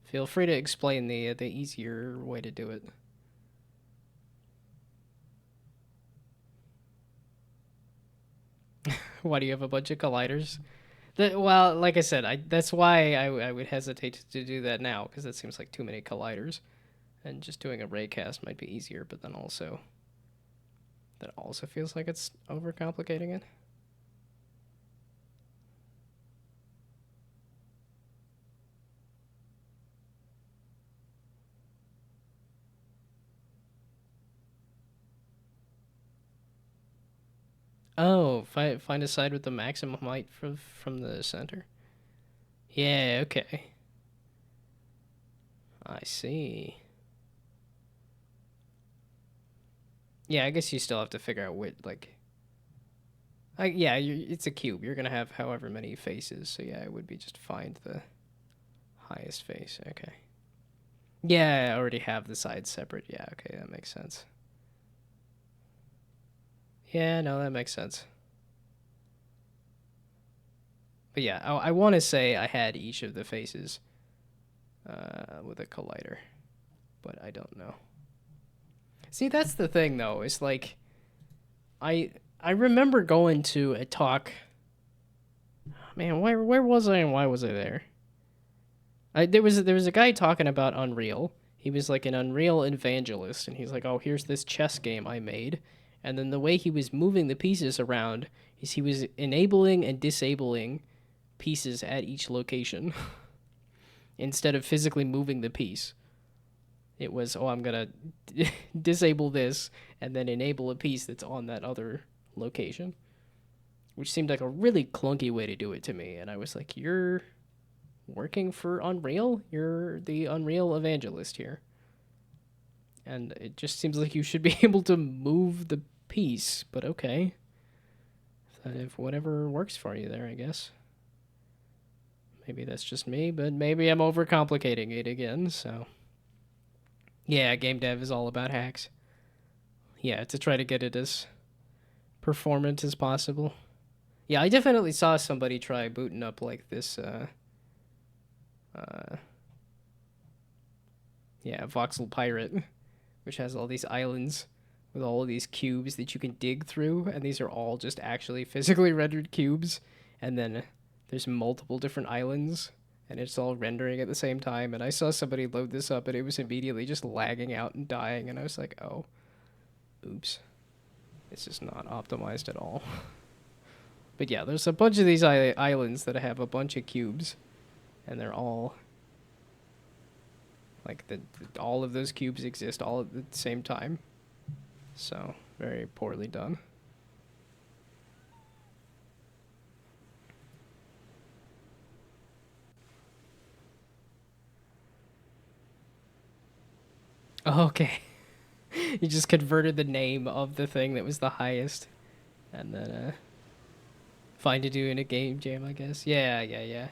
feel free to explain the easier way to do it. Why do you have a bunch of colliders? Well, like I said, that's why I would hesitate to do that now, because that seems like too many colliders. And just doing a raycast might be easier, but then also... That also feels like it's overcomplicating it. Oh, find a side with the maximum height from the center. Yeah, okay. I see. Yeah, I guess you still have to figure out what, like... yeah, it's a cube. You're going to have however many faces, so yeah, it would be just find the highest face. Okay. Yeah, I already have the sides separate. Yeah, okay, that makes sense. Yeah, no, that makes sense. But yeah, I want to say I had each of the faces with a collider, but I don't know. See, that's the thing, though. It's like, I remember going to a talk. Man, where was I and why was I there? There was a guy talking about Unreal. He was like an Unreal evangelist, and he's like, "Oh, here's this chess game I made." And then the way he was moving the pieces around is he was enabling and disabling pieces at each location instead of physically moving the piece. It was, oh, I'm gonna disable this and then enable a piece that's on that other location, which seemed like a really clunky way to do it to me. And I was like, you're working for Unreal? You're the Unreal evangelist here. And it just seems like you should be able to move the piece, but okay. If whatever works for you there, I guess. Maybe that's just me, but maybe I'm overcomplicating it again, so. Yeah, game dev is all about hacks. Yeah, to try to get it as performant as possible. Yeah, I definitely saw somebody try booting up like this, Voxel Pirate, which has all these islands with all of these cubes that you can dig through, and these are all just actually physically rendered cubes, and then there's multiple different islands, and it's all rendering at the same time, and I saw somebody load this up, and it was immediately just lagging out and dying, and I was like, oh, oops. It's just not optimized at all. But yeah, there's a bunch of these islands that have a bunch of cubes, and they're all... Like, all of those cubes exist all at the same time. So, very poorly done. Oh, okay. You just converted the name of the thing that was the highest. And then, fine to do in a game jam, I guess. Yeah.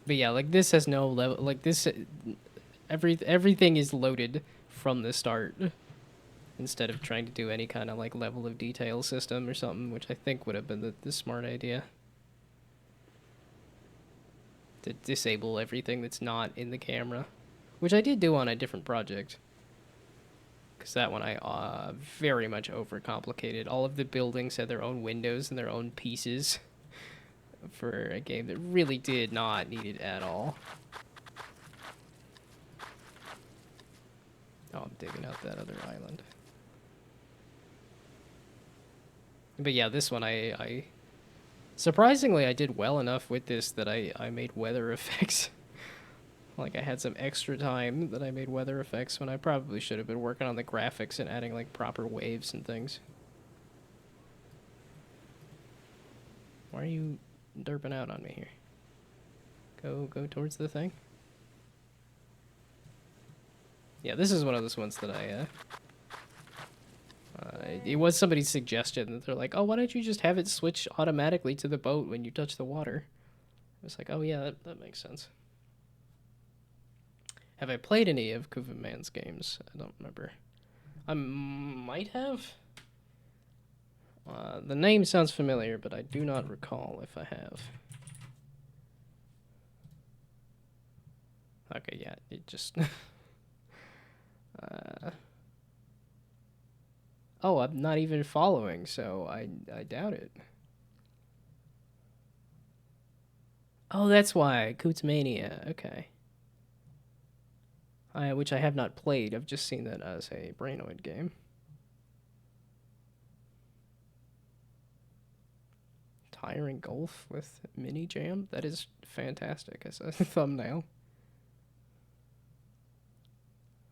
But yeah, like, this has no level... Like, this... Everything is loaded from the start. Instead of trying to do any kind of, like, level of detail system or something, which I think would have been the smart idea. To disable everything that's not in the camera. Which I did do on a different project. Because that one I very much overcomplicated. All of the buildings had their own windows and their own pieces. For a game that really did not need it at all. Oh, I'm digging out that other island. But yeah, this one I surprisingly, I did well enough with this that I made weather effects. Like, I had some extra time that I made weather effects when I probably should have been working on the graphics and adding, like, proper waves and things. Why are you derping out on me here? Go towards the thing. Yeah, this is one of those ones that it was somebody's suggestion that they're like, oh, why don't you just have it switch automatically to the boat when you touch the water? I was like, oh yeah, that makes sense. Have I played any of Kuva Man's games? I don't remember. I might have. The name sounds familiar, but I do not recall if I have. Okay, yeah, it just... Oh, I'm not even following, so I doubt it. Oh, that's why. Cootsmania. Okay. Which I have not played. I've just seen that as a Brainoid game. Tiring Golf with Mini Jam? That is fantastic as a thumbnail.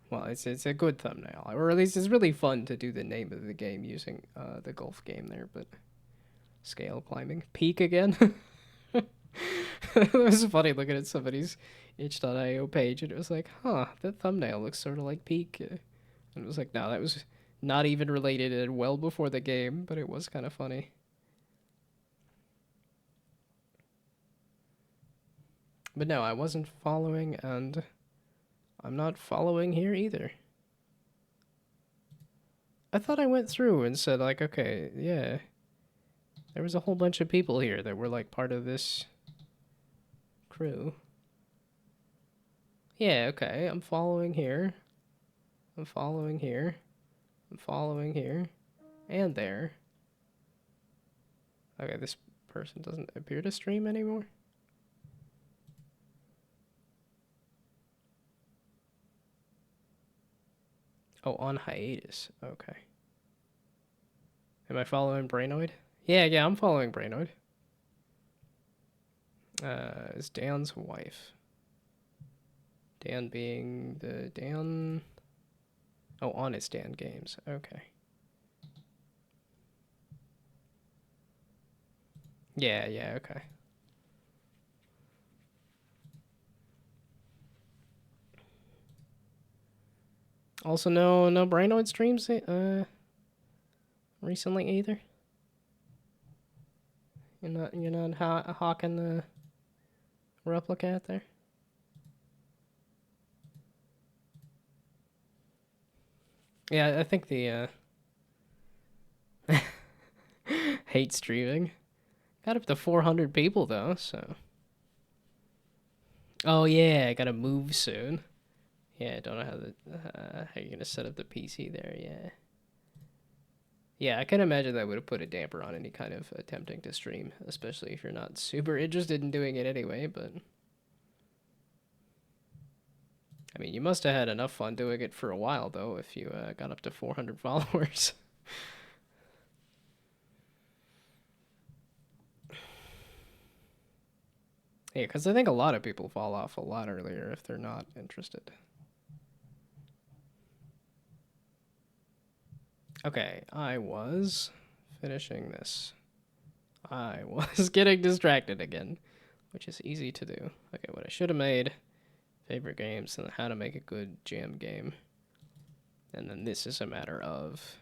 Well, it's a good thumbnail. Or at least it's really fun to do the name of the game using the golf game there, but... Scale climbing. Peak again? It was funny looking at somebody's itch.io page, and it was like, huh, that thumbnail looks sort of like Peak. And it was like, no, that was not even related and well before the game, but it was kind of funny. But no, I wasn't following, and I'm not following here either. I thought I went through and said, like, okay, yeah. There was a whole bunch of people here that were, like, part of this crew. Yeah, okay, I'm following here. I'm following here. I'm following here. And there. Okay, this person doesn't appear to stream anymore. Oh, on hiatus. Okay. Am I following Brainoid? Yeah, I'm following Brainoid. Is Dan's wife. Dan being the Dan... Oh, Honest Stand Games. Okay. Yeah, yeah, okay. Also, no Brainoid streams recently either. You're not hawking the replica there. Yeah, I think the hate streaming got up to 400 people though. So. Oh yeah, I gotta move soon. Yeah, I don't know how you're gonna set up the PC there. Yeah. Yeah, I can imagine that would have put a damper on any kind of attempting to stream, especially if you're not super interested in doing it anyway, but I mean, you must have had enough fun doing it for a while, though, if you got up to 400 followers. Yeah, because I think a lot of people fall off a lot earlier if they're not interested. Okay, I was finishing this. I was getting distracted again, which is easy to do. Okay, what I should have made, favorite games, and how to make a good jam game. And then this is a matter of,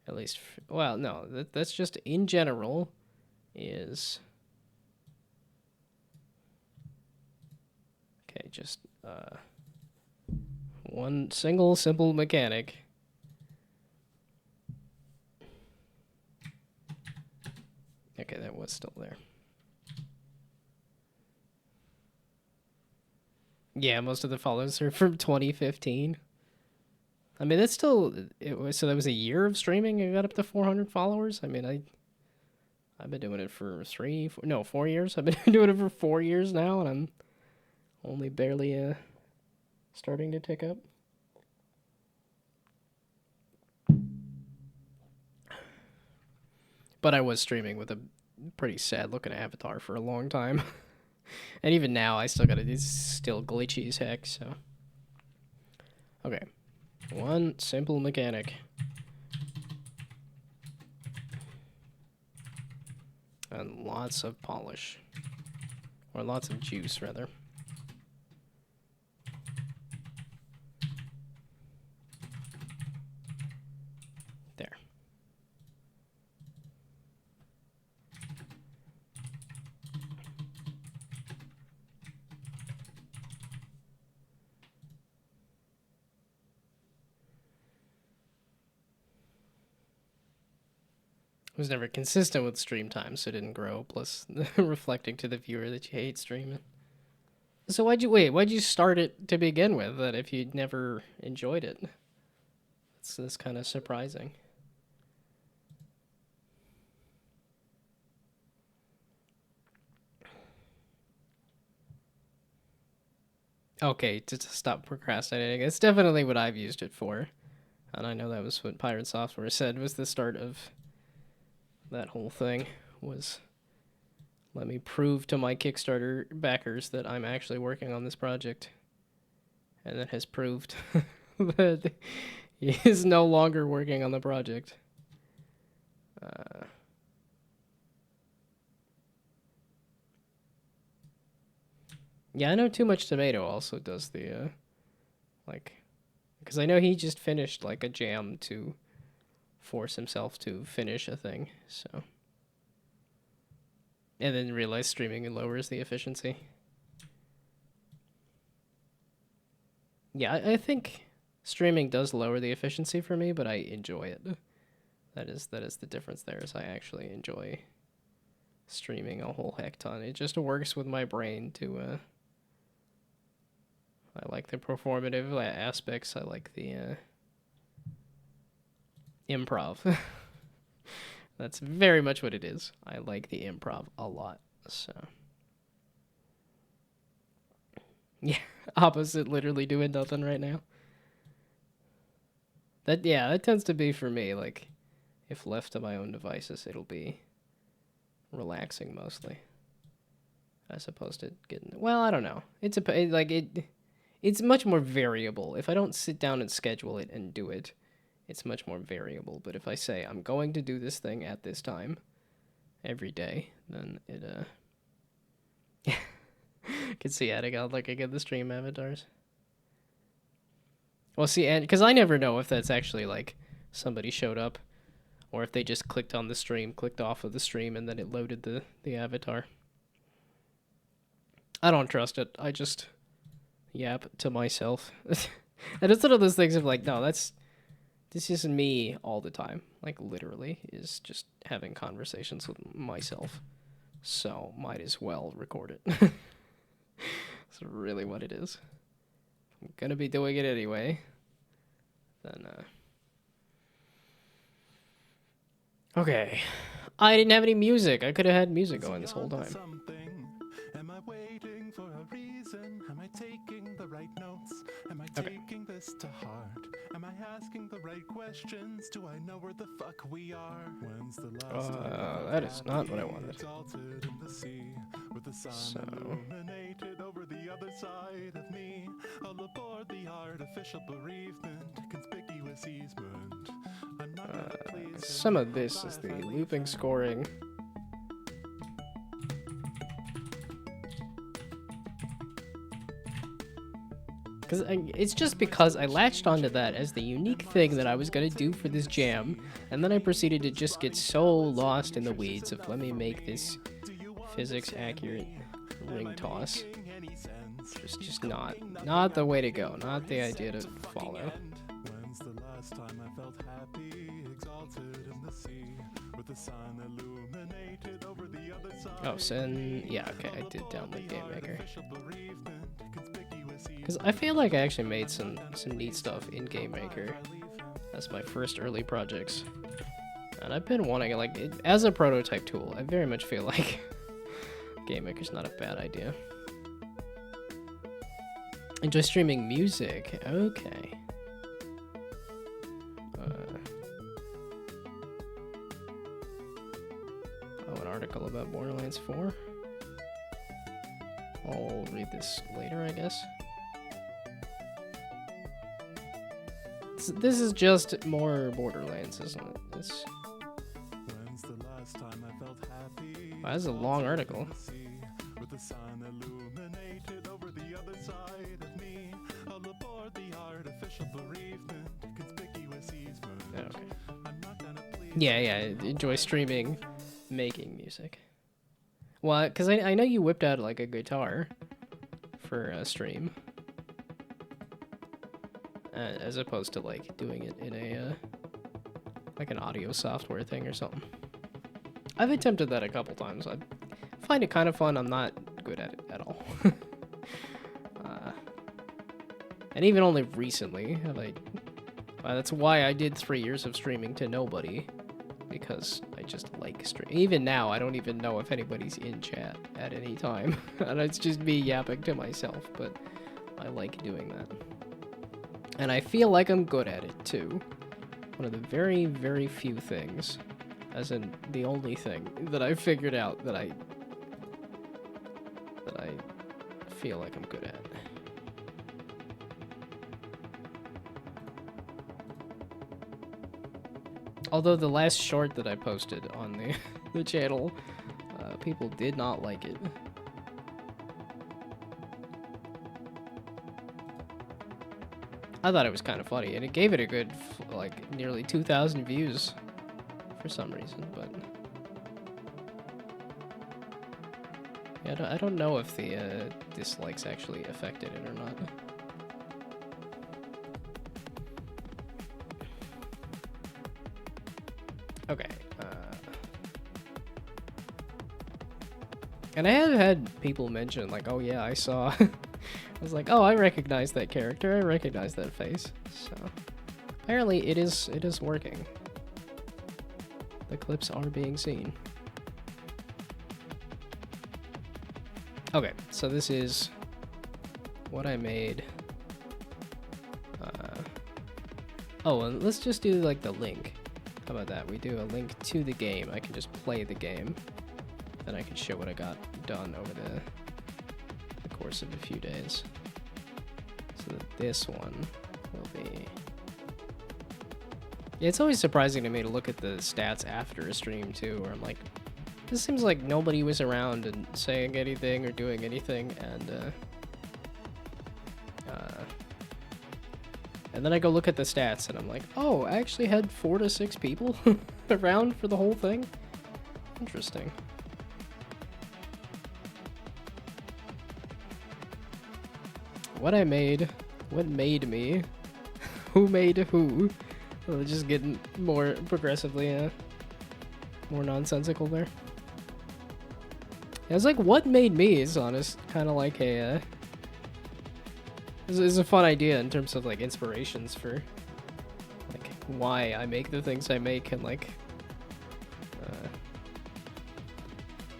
at least, well, no, that's just in general is, okay, just one single simple mechanic. Okay, that was still there. Yeah, most of the follows are from 2015. I mean, that's still, so that was a year of streaming and got up to 400 followers. I mean, I've been doing it for 4 years. I've been doing it for 4 years now, and I'm only barely starting to tick up. But I was streaming with a pretty sad looking avatar for a long time. And even now, I still got it. It's still glitchy as heck, so. Okay. One simple mechanic. And lots of polish. Or lots of juice, rather. There. It was never consistent with stream time, so it didn't grow, plus reflecting to the viewer that you hate streaming. So why'd you start it to begin with, that if you'd never enjoyed it? That's kind of surprising. Okay, to stop procrastinating. It's definitely what I've used it for. And I know that was what Pirate Software said was the start of that whole thing, was let me prove to my Kickstarter backers that I'm actually working on this project. And that has proved that he is no longer working on the project. Yeah, I know Too Much Tomato also does the, because I know he just finished, like, a jam to force himself to finish a thing, so. And then realize streaming lowers the efficiency. Yeah, I think streaming does lower the efficiency for me, but I enjoy it. That is the difference there, is I actually enjoy streaming a whole heck ton. It just works with my brain to, I like the performative aspects. I like the improv. That's very much what it is. I like the improv a lot. So yeah, opposite literally doing nothing right now. That tends to be for me, like, if left to my own devices, it'll be relaxing mostly. As opposed to getting, well, I don't know. It it's much more variable. If I don't sit down and schedule it and do it, it's much more variable. But if I say I'm going to do this thing at this time every day, then it can see adding out looking at the stream avatars. Well, see, and because I never know if that's actually like somebody showed up, or if they just clicked on the stream, clicked off of the stream, and then it loaded the avatar. I don't trust it. I just yap to myself. And it's one of those things of like, no, this isn't me all the time. Like literally is just having conversations with myself. So might as well record it. That's really what it is. I'm gonna be doing it anyway. Then okay. I didn't have any music. I could have had music going this whole time. Am I waiting for a reason? Am I taking the right notes? Am I taking this to heart? Am I asking the right questions? Do I know where the fuck we are? When's the last time That is not what I wanted. Exalted in the sea, with the sun illuminated over the other side of me. All aboard the artificial bereavement, conspicuous easement. I'm not gonna please some of this is the looping scoring. Because it's just because I latched onto that as the unique thing that I was going to do for this jam, and then I proceeded to just get so lost in the weeds of let me make this physics accurate ring toss. Just not the way to go, not the idea to follow. When's the last time I felt happy, exalted in the sea, with the sun illuminated over the other side? Oh, so yeah, okay, I did download Game Maker. Because I feel like I actually made some neat stuff in Game Maker. That's my first early projects. And I've been wanting, like, as a prototype tool, I very much feel like Game Maker's not a bad idea. Enjoy streaming music. Okay. An article about Borderlands 4. I'll read this later, I guess. This is just more Borderlands, isn't it? This. When's the last time I felt happy? Wow, that's a long article. With the sun illuminated over the other side of me. All aboard the artificial bereavement, conspicuous easement. Okay. I'm not gonna please. Yeah, enjoy streaming, making music. Well, because I know you whipped out like a guitar for a stream. As opposed to like doing it in a like an audio software thing or something. I've attempted that a couple times. I find it kind of fun. I'm not good at it at all. And even only recently have I. That's why I did 3 years of streaming to nobody, because I just like streaming. Even now, I don't even know if anybody's in chat at any time, and it's just me yapping to myself. But I like doing that. And I feel like I'm good at it, too. One of the very, very few things, as in the only thing that I've figured out that I feel like I'm good at. Although the last short that I posted on the channel, people did not like it. I thought it was kind of funny, and it gave it a good, like, nearly 2,000 views for some reason, but... Yeah, I don't know if the dislikes actually affected it or not. Okay, and I have had people mention, like, oh yeah, I saw... I was like, oh, I recognize that character, I recognize that face. So, apparently it is working. The clips are being seen. Okay, so this is what I made. Oh, and let's just do, like, the link. How about that? We do a link to the game. I can just play the game. Then I can show what I got done over the course of a few days. So this one will be... Yeah, it's always surprising to me to look at the stats after a stream, too, where I'm like, this seems like nobody was around and saying anything or doing anything, and then I go look at the stats, and I'm like, oh, I actually had 4 to 6 people around for the whole thing? Interesting. What made me, who made who? Well, just getting more progressively, more nonsensical there. Yeah, it's like, what made me is honest, kind of like a, is a fun idea in terms of like inspirations for like why I make the things I make, and like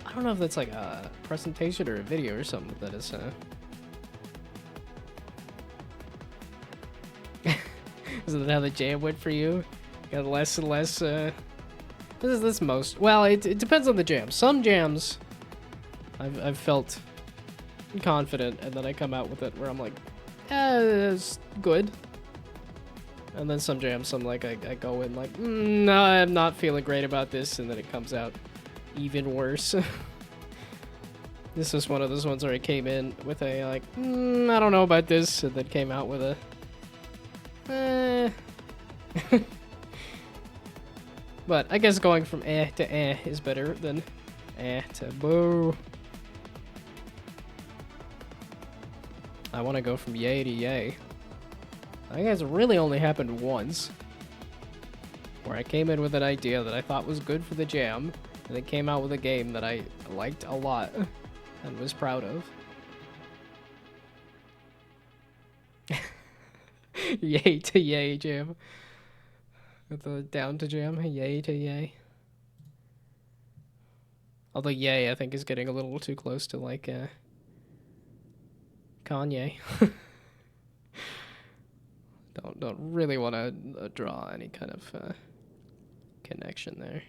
I don't know if that's like a presentation or a video or something that is is that how the jam went for you? Got less and less this most, well, it depends on the jam. Some jams I've felt confident, and then I come out with it where I'm like, it's good. And then some jams, I'm like, I go in like, no, I'm not feeling great about this, and then it comes out even worse. This was one of those ones where I came in with a like, I don't know about this, and then came out with a, But I guess going from to is better than to boo. I want to go from yay to yay. I think that's really only happened once, where I came in with an idea that I thought was good for the jam, and then came out with a game that I liked a lot and was proud of. Yay to yay jam. With the down to jam, yay to yay. Although yay, I think, is getting a little too close to like Kanye. Don't really want to draw any kind of connection there.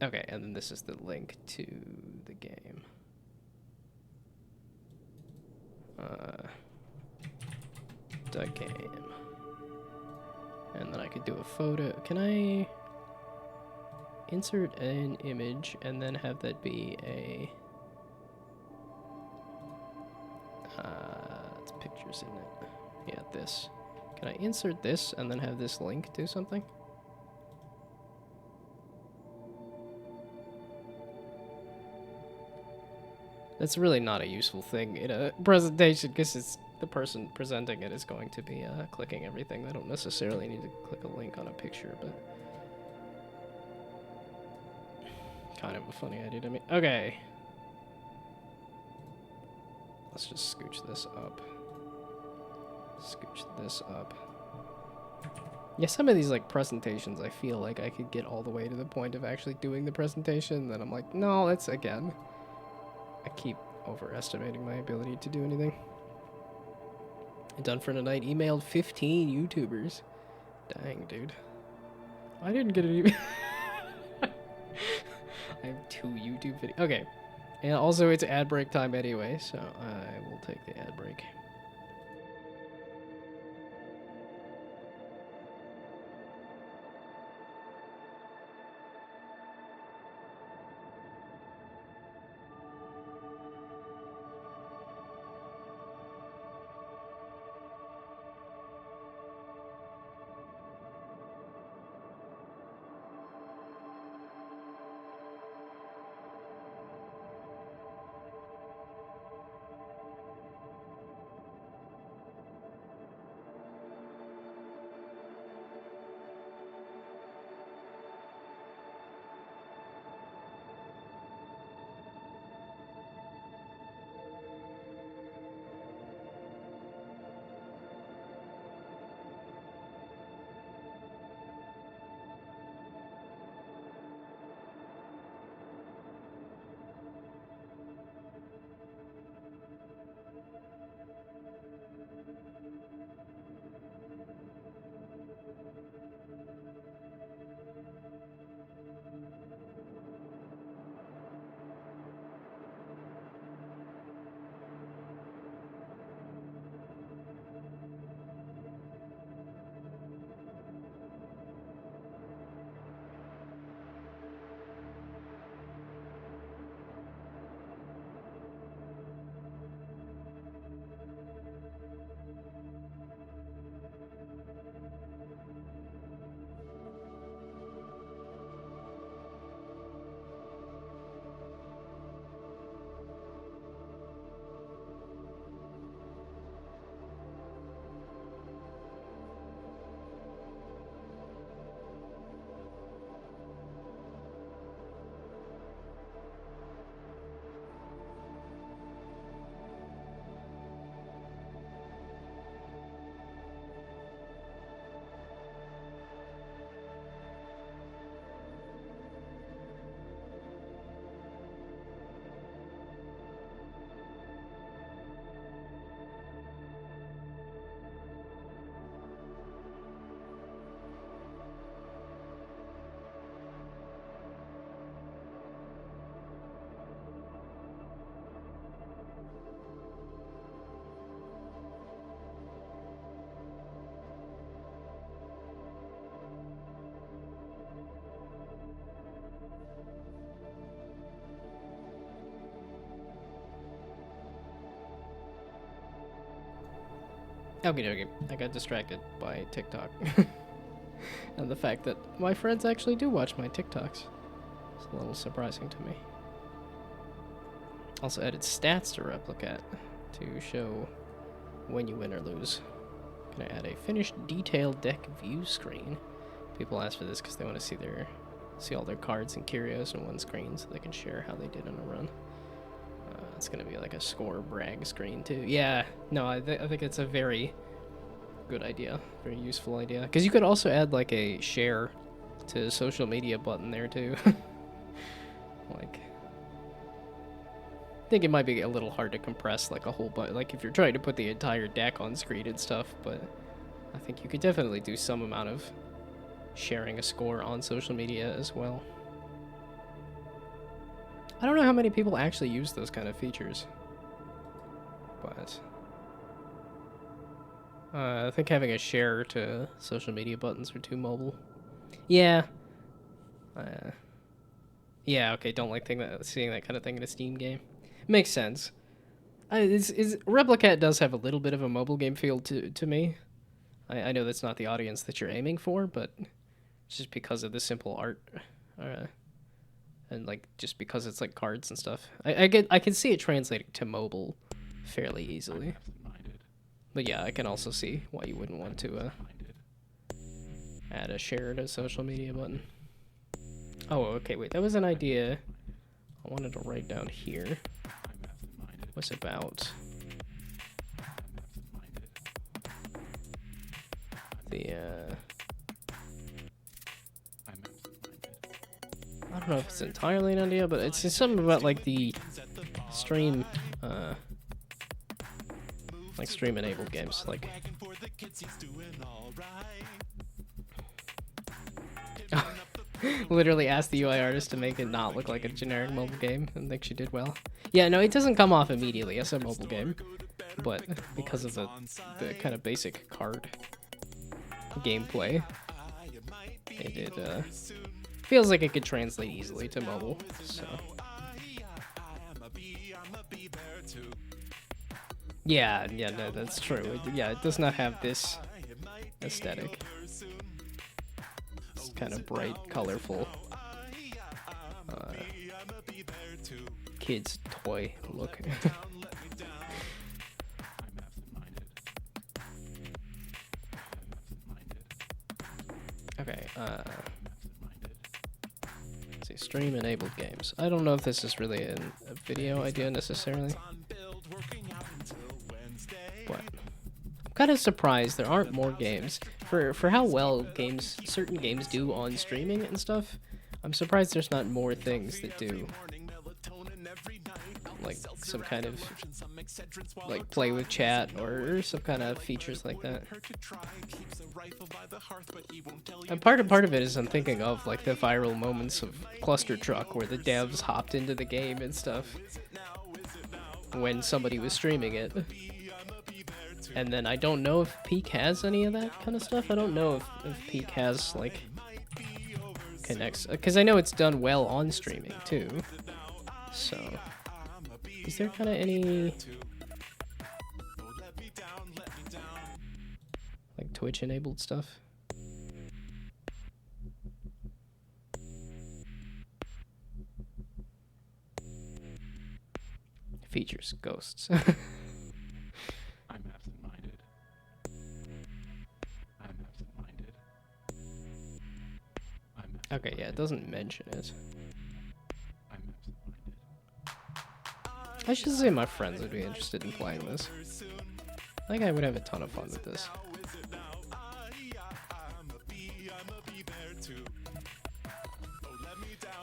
Okay, and then this is the link to the game. The game. And then I could do a photo. Can I insert an image and then have that be a... it's pictures, isn't it? Yeah, this. Can I insert this and then have this link do something? That's really not a useful thing in a presentation, because it's the person presenting it is going to be clicking everything. They don't necessarily need to click a link on a picture, but kind of a funny idea to me. Okay. Let's just scooch this up. Scooch this up. Yeah, some of these like presentations, I feel like I could get all the way to the point of actually doing the presentation, then I'm like, no, that's again. I keep overestimating my ability to do anything. Done for tonight. Emailed 15 YouTubers. Dang, dude. I didn't get an email. I have 2 YouTube videos. Okay. And also, it's ad break time anyway, so I will take the ad break. Okay, I got distracted by TikTok. And the fact that my friends actually do watch my TikToks. It's a little surprising to me. Also added stats to Replicat to show when you win or lose. Gonna add a finished detailed deck view screen. People ask for this because they want to see all their cards and curios in one screen so they can share how they did on a run. It's gonna be like a score brag screen too. Yeah, no, I think it's a very good idea, very useful idea. Because you could also add like a share to social media button there too. Like, I think it might be a little hard to compress like a whole bunch, like if you're trying to put the entire deck on screen and stuff, but I think you could definitely do some amount of sharing a score on social media as well. I don't know how many people actually use those kind of features, but I think having a share to social media buttons are too mobile. Yeah. Yeah, okay, don't like seeing that kind of thing in a Steam game. Makes sense. Replicat does have a little bit of a mobile game feel to me. I know that's not the audience that you're aiming for, but it's just because of the simple art. And like just because it's like cards and stuff. I can see it translating to mobile fairly easily. But yeah, I can also see why you wouldn't want to add a share to social media button. Oh, okay, wait, that was an idea I wanted to write down here. Was about the I don't know if it's entirely an idea, but it's something about like the stream like stream enabled games, like literally asked the UI artist to make it not look like a generic mobile game, and think she did well. Yeah, no, it doesn't come off immediately as a mobile game, but because of the kind of basic card gameplay, it feels like it could translate easily to mobile, so. Yeah, no, that's true. It does not have this aesthetic. It's kind of bright, colorful, kid's toy look. Okay, let's see, stream enabled games. I don't know if this is really a video idea necessarily, but I'm kind of surprised there aren't more games. For how well certain games do on streaming and stuff, I'm surprised there's not more things that do like some kind of like play with chat or some kind of features like that. And part of it is I'm thinking of like the viral moments of Cluster Truck where the devs hopped into the game and stuff when somebody was streaming it. And then I don't know if Peak has any of that kind of stuff. I don't know if Peak has like connects, because I know it's done well on streaming too. So is there kind of any like Twitch enabled stuff? Features ghosts. Okay, yeah, it doesn't mention it. I should say my friends would be interested in playing this. I think I would have a ton of fun with this.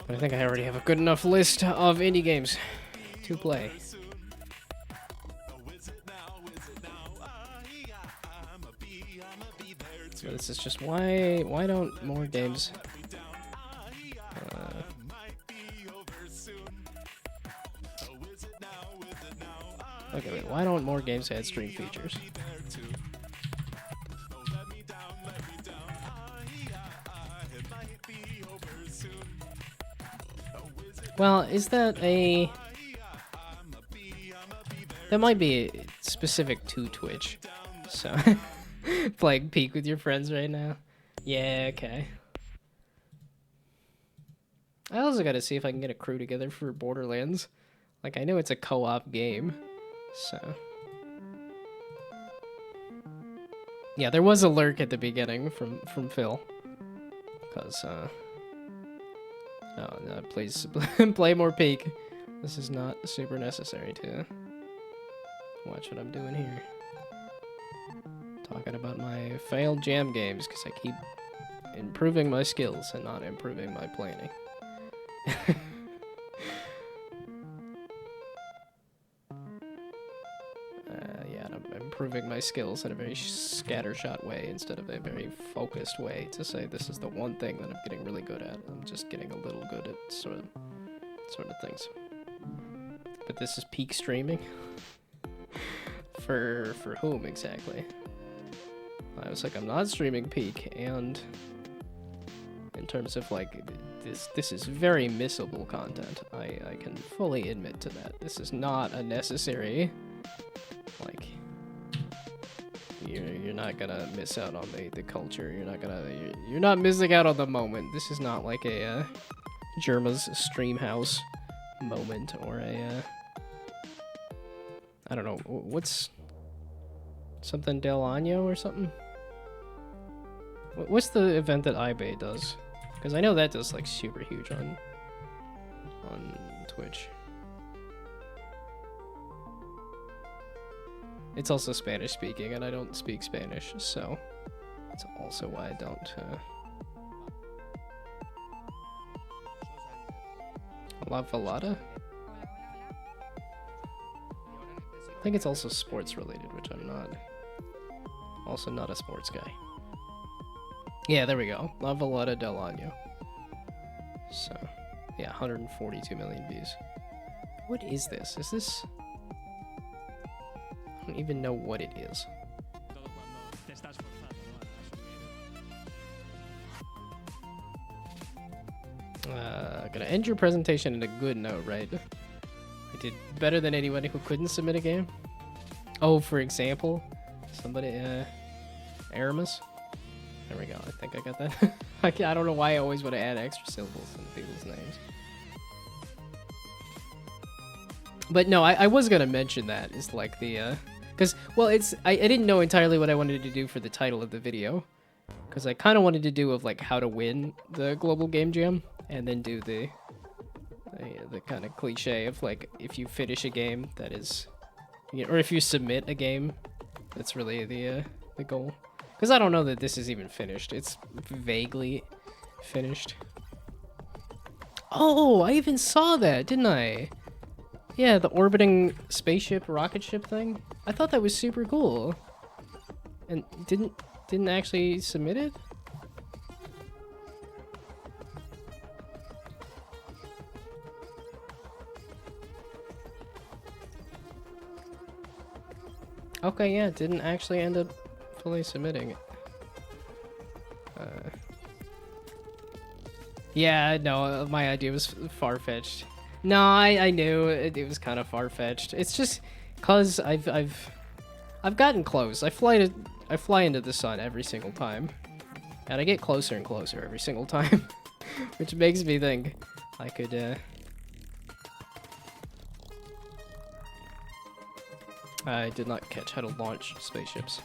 But I think I already have a good enough list of indie games to play. So this is just why don't more games okay, wait, why don't more games add stream features? Well, is that a... That might be specific to Twitch. So, playing Peak with your friends right now. Yeah, okay. I also gotta see if I can get a crew together for Borderlands. Like, I know it's a co-op game, so... Yeah, there was a lurk at the beginning from Phil. Because, oh, no, please, play more Peak. This is not super necessary to watch what I'm doing here. Talking about my failed jam games, because I keep improving my skills and not improving my planning. Yeah, I'm improving my skills in a very scattershot way instead of a very focused way to say this is the one thing that I'm getting really good at. I'm just getting a little good at sort of things. But this is peak streaming. For whom exactly? I was like, I'm not streaming Peak, and in terms of like this is very missable content. I can fully admit to that. This is not a necessary, like, you're not gonna miss out on the culture. You're not missing out on the moment. This is not like a Germa's stream house moment or a I don't know, what's something Del Año or something? What's the event that iBay does? Because I know that does like super huge on Twitch. It's also Spanish speaking, and I don't speak Spanish, so that's also why I don't. La Velada? I think it's also sports related, which I'm not. Also not a sports guy. Yeah, there we go. La Velada del Año. So, yeah, 142 million views. What is this? Is this... I don't even know what it is. Gonna end your presentation in a good note, right? I did better than anybody who couldn't submit a game. Oh, for example, somebody, Aramis. There we go. I think I got that. I don't know why I always want to add extra syllables in people's names. But no, I was gonna mention that is like the, because, well, it's, I didn't know entirely what I wanted to do for the title of the video. Because I kind of wanted to do of like how to win the Global Game Jam, and then do the kind of cliche of like if you finish a game that is, you know, or if you submit a game, that's really the goal. Because I don't know that this is even finished. It's vaguely finished. Oh, I even saw that, didn't I? Yeah, the orbiting spaceship, rocket ship thing. I thought that was super cool. And didn't actually submit it? Okay, yeah, didn't actually end up fully submitting it. Yeah, no, my idea was far-fetched. No, I knew it was kind of far-fetched. It's just cause I've gotten close. I fly into the sun every single time, and I get closer and closer every single time, which makes me think I could. I did not catch how to launch spaceships.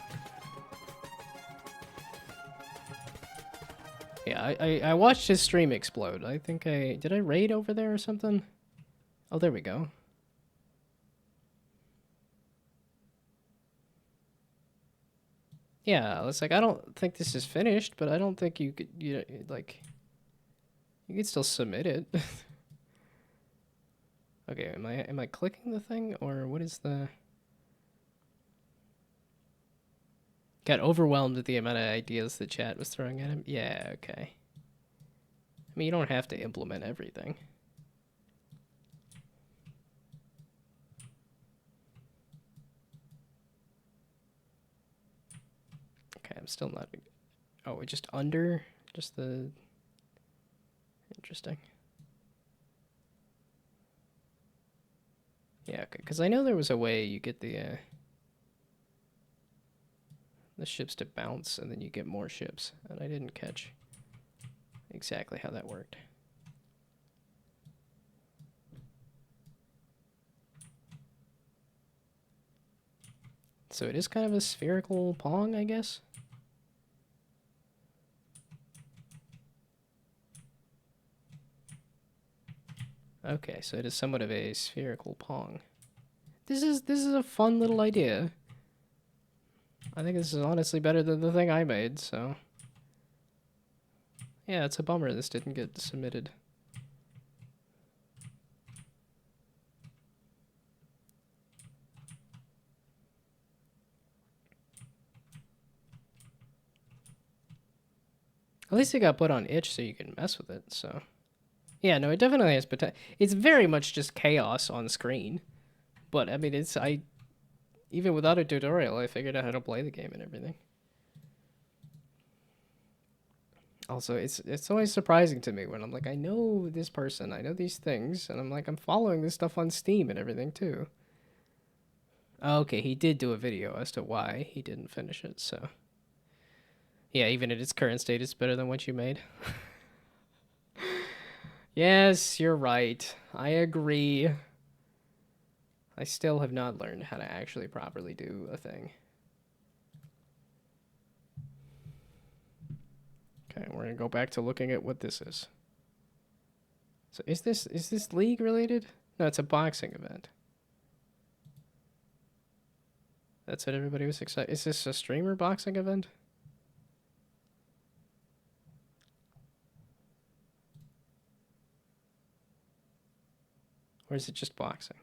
Yeah, I watched his stream explode. I think did I raid over there or something? Oh, there we go. Yeah, it's like I don't think this is finished, but I don't think you could, you know, like, you could still submit it. Okay, am I clicking the thing, or what is the? Got overwhelmed with the amount of ideas the chat was throwing at him. Yeah, okay. I mean, you don't have to implement everything. Okay, I'm still not... Oh, it just under? Just the... Interesting. Yeah, okay, because I know there was a way you get the... the ships to bounce, and then you get more ships. And I didn't catch exactly how that worked. So it is kind of a spherical pong, I guess. Okay, so it is somewhat of a spherical pong. This is a fun little idea. I think this is honestly better than the thing I made, so yeah, it's a bummer this didn't get submitted. At least it got put on itch so you can mess with it, so. Yeah, no, it definitely has potential. It's very much just chaos on screen. But, I mean, even without a tutorial, I figured out how to play the game and everything. Also, it's always surprising to me when I'm like, I know this person, I know these things, and I'm like, I'm following this stuff on Steam and everything, too. Okay, he did do a video as to why he didn't finish it, so. Yeah, even at its current state, it's better than what you made. Yes, you're right. I agree. I still have not learned how to actually properly do a thing. Okay, we're gonna go back to looking at what this is. So is this league related? No, it's a boxing event. That's what everybody was excited. Is this a streamer boxing event? Or is it just boxing?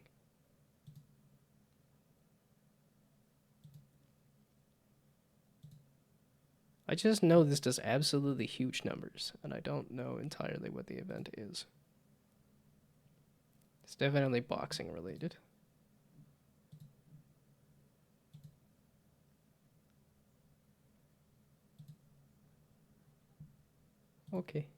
I just know this does absolutely huge numbers, and I don't know entirely what the event is. It's definitely boxing related. Okay.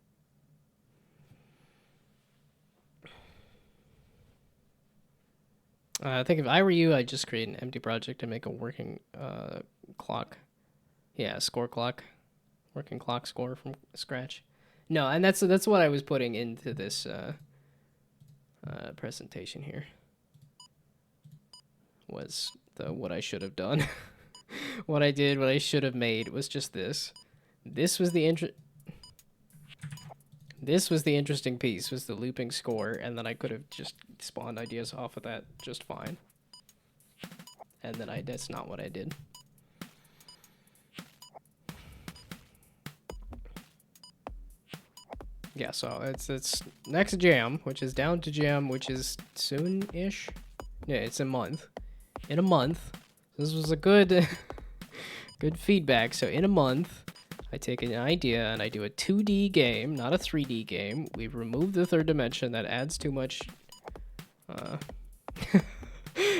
I think if I were you, I'd just create an empty project and make a working clock. Yeah, score clock. Working clock score from scratch. No, and that's what I was putting into this presentation here. Was what I should have done. What I should have made was just this. This was the interesting piece, was the looping score, and then I could have just spawned ideas off of that just fine. And then that's not what I did. Yeah, so it's next jam, which is down to jam, which is soon-ish. Yeah, it's a month. In a month. This was a good good feedback. So in a month, I take an idea and I do a 2D game, not a 3D game. We remove the third dimension that adds too much.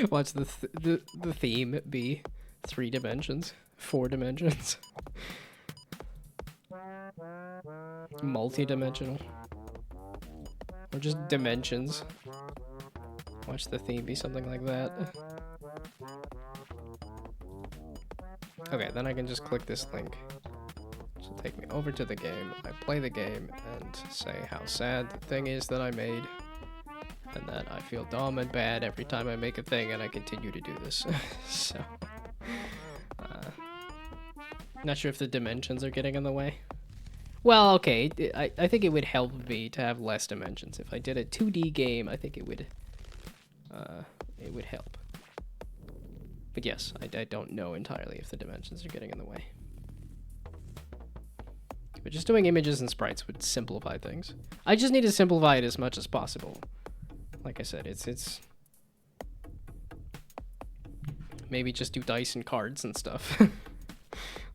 Watch the theme be 3 dimensions, 4 dimensions, multi-dimensional, or just dimensions. Watch the theme be something like that. Okay, then I can just click this link. This will take me over to the game. I play the game and say how sad the thing is that I made, and that I feel dumb and bad every time I make a thing, and I continue to do this. So, not sure if the dimensions are getting in the way. Well, okay, I think it would help me to have less dimensions. If I did a 2D game, I think it would help. But yes, I don't know entirely if the dimensions are getting in the way. But just doing images and sprites would simplify things. I just need to simplify it as much as possible. Like I said, it's maybe just do dice and cards and stuff.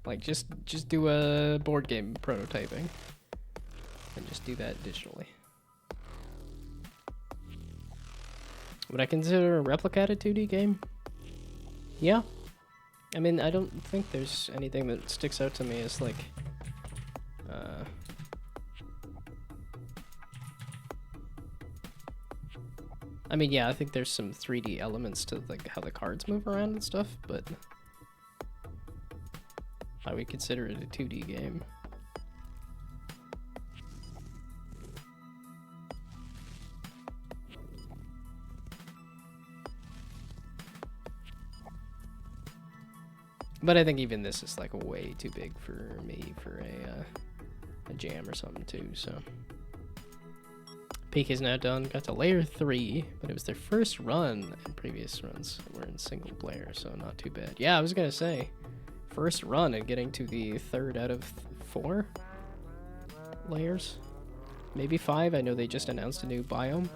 Like just do a board game prototyping and just do that digitally. Would I consider a Replica a 2D game? Yeah. I mean, I don't think there's anything that sticks out to me as like I mean, yeah, I think there's some 3D elements to like how the cards move around and stuff, but I would consider it a 2D game. But I think even this is like way too big for me for a jam or something too, so. Peak is now done, got to layer 3, but it was their first run, and previous runs were in single player, so not too bad. Yeah, I was gonna say, first run and getting to the 3rd out of 4 layers. Maybe 5, I know they just announced a new biome,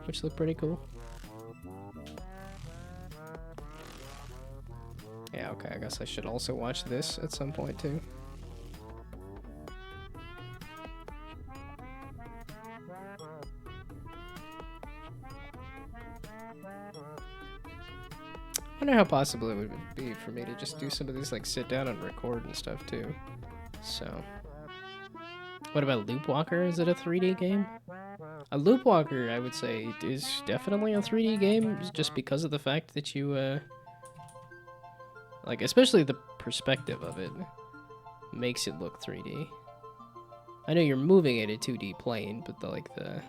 which looked pretty cool. Yeah, okay, I guess I should also watch this at some point too. I wonder how possible it would be for me to just do some of these, like, sit down and record and stuff, too. So. What about Loop Walker? Is it a 3D game? A Loop Walker, I would say, is definitely a 3D game, just because of the fact that you, like, especially the perspective of it makes it look 3D. I know you're moving at a 2D plane, but the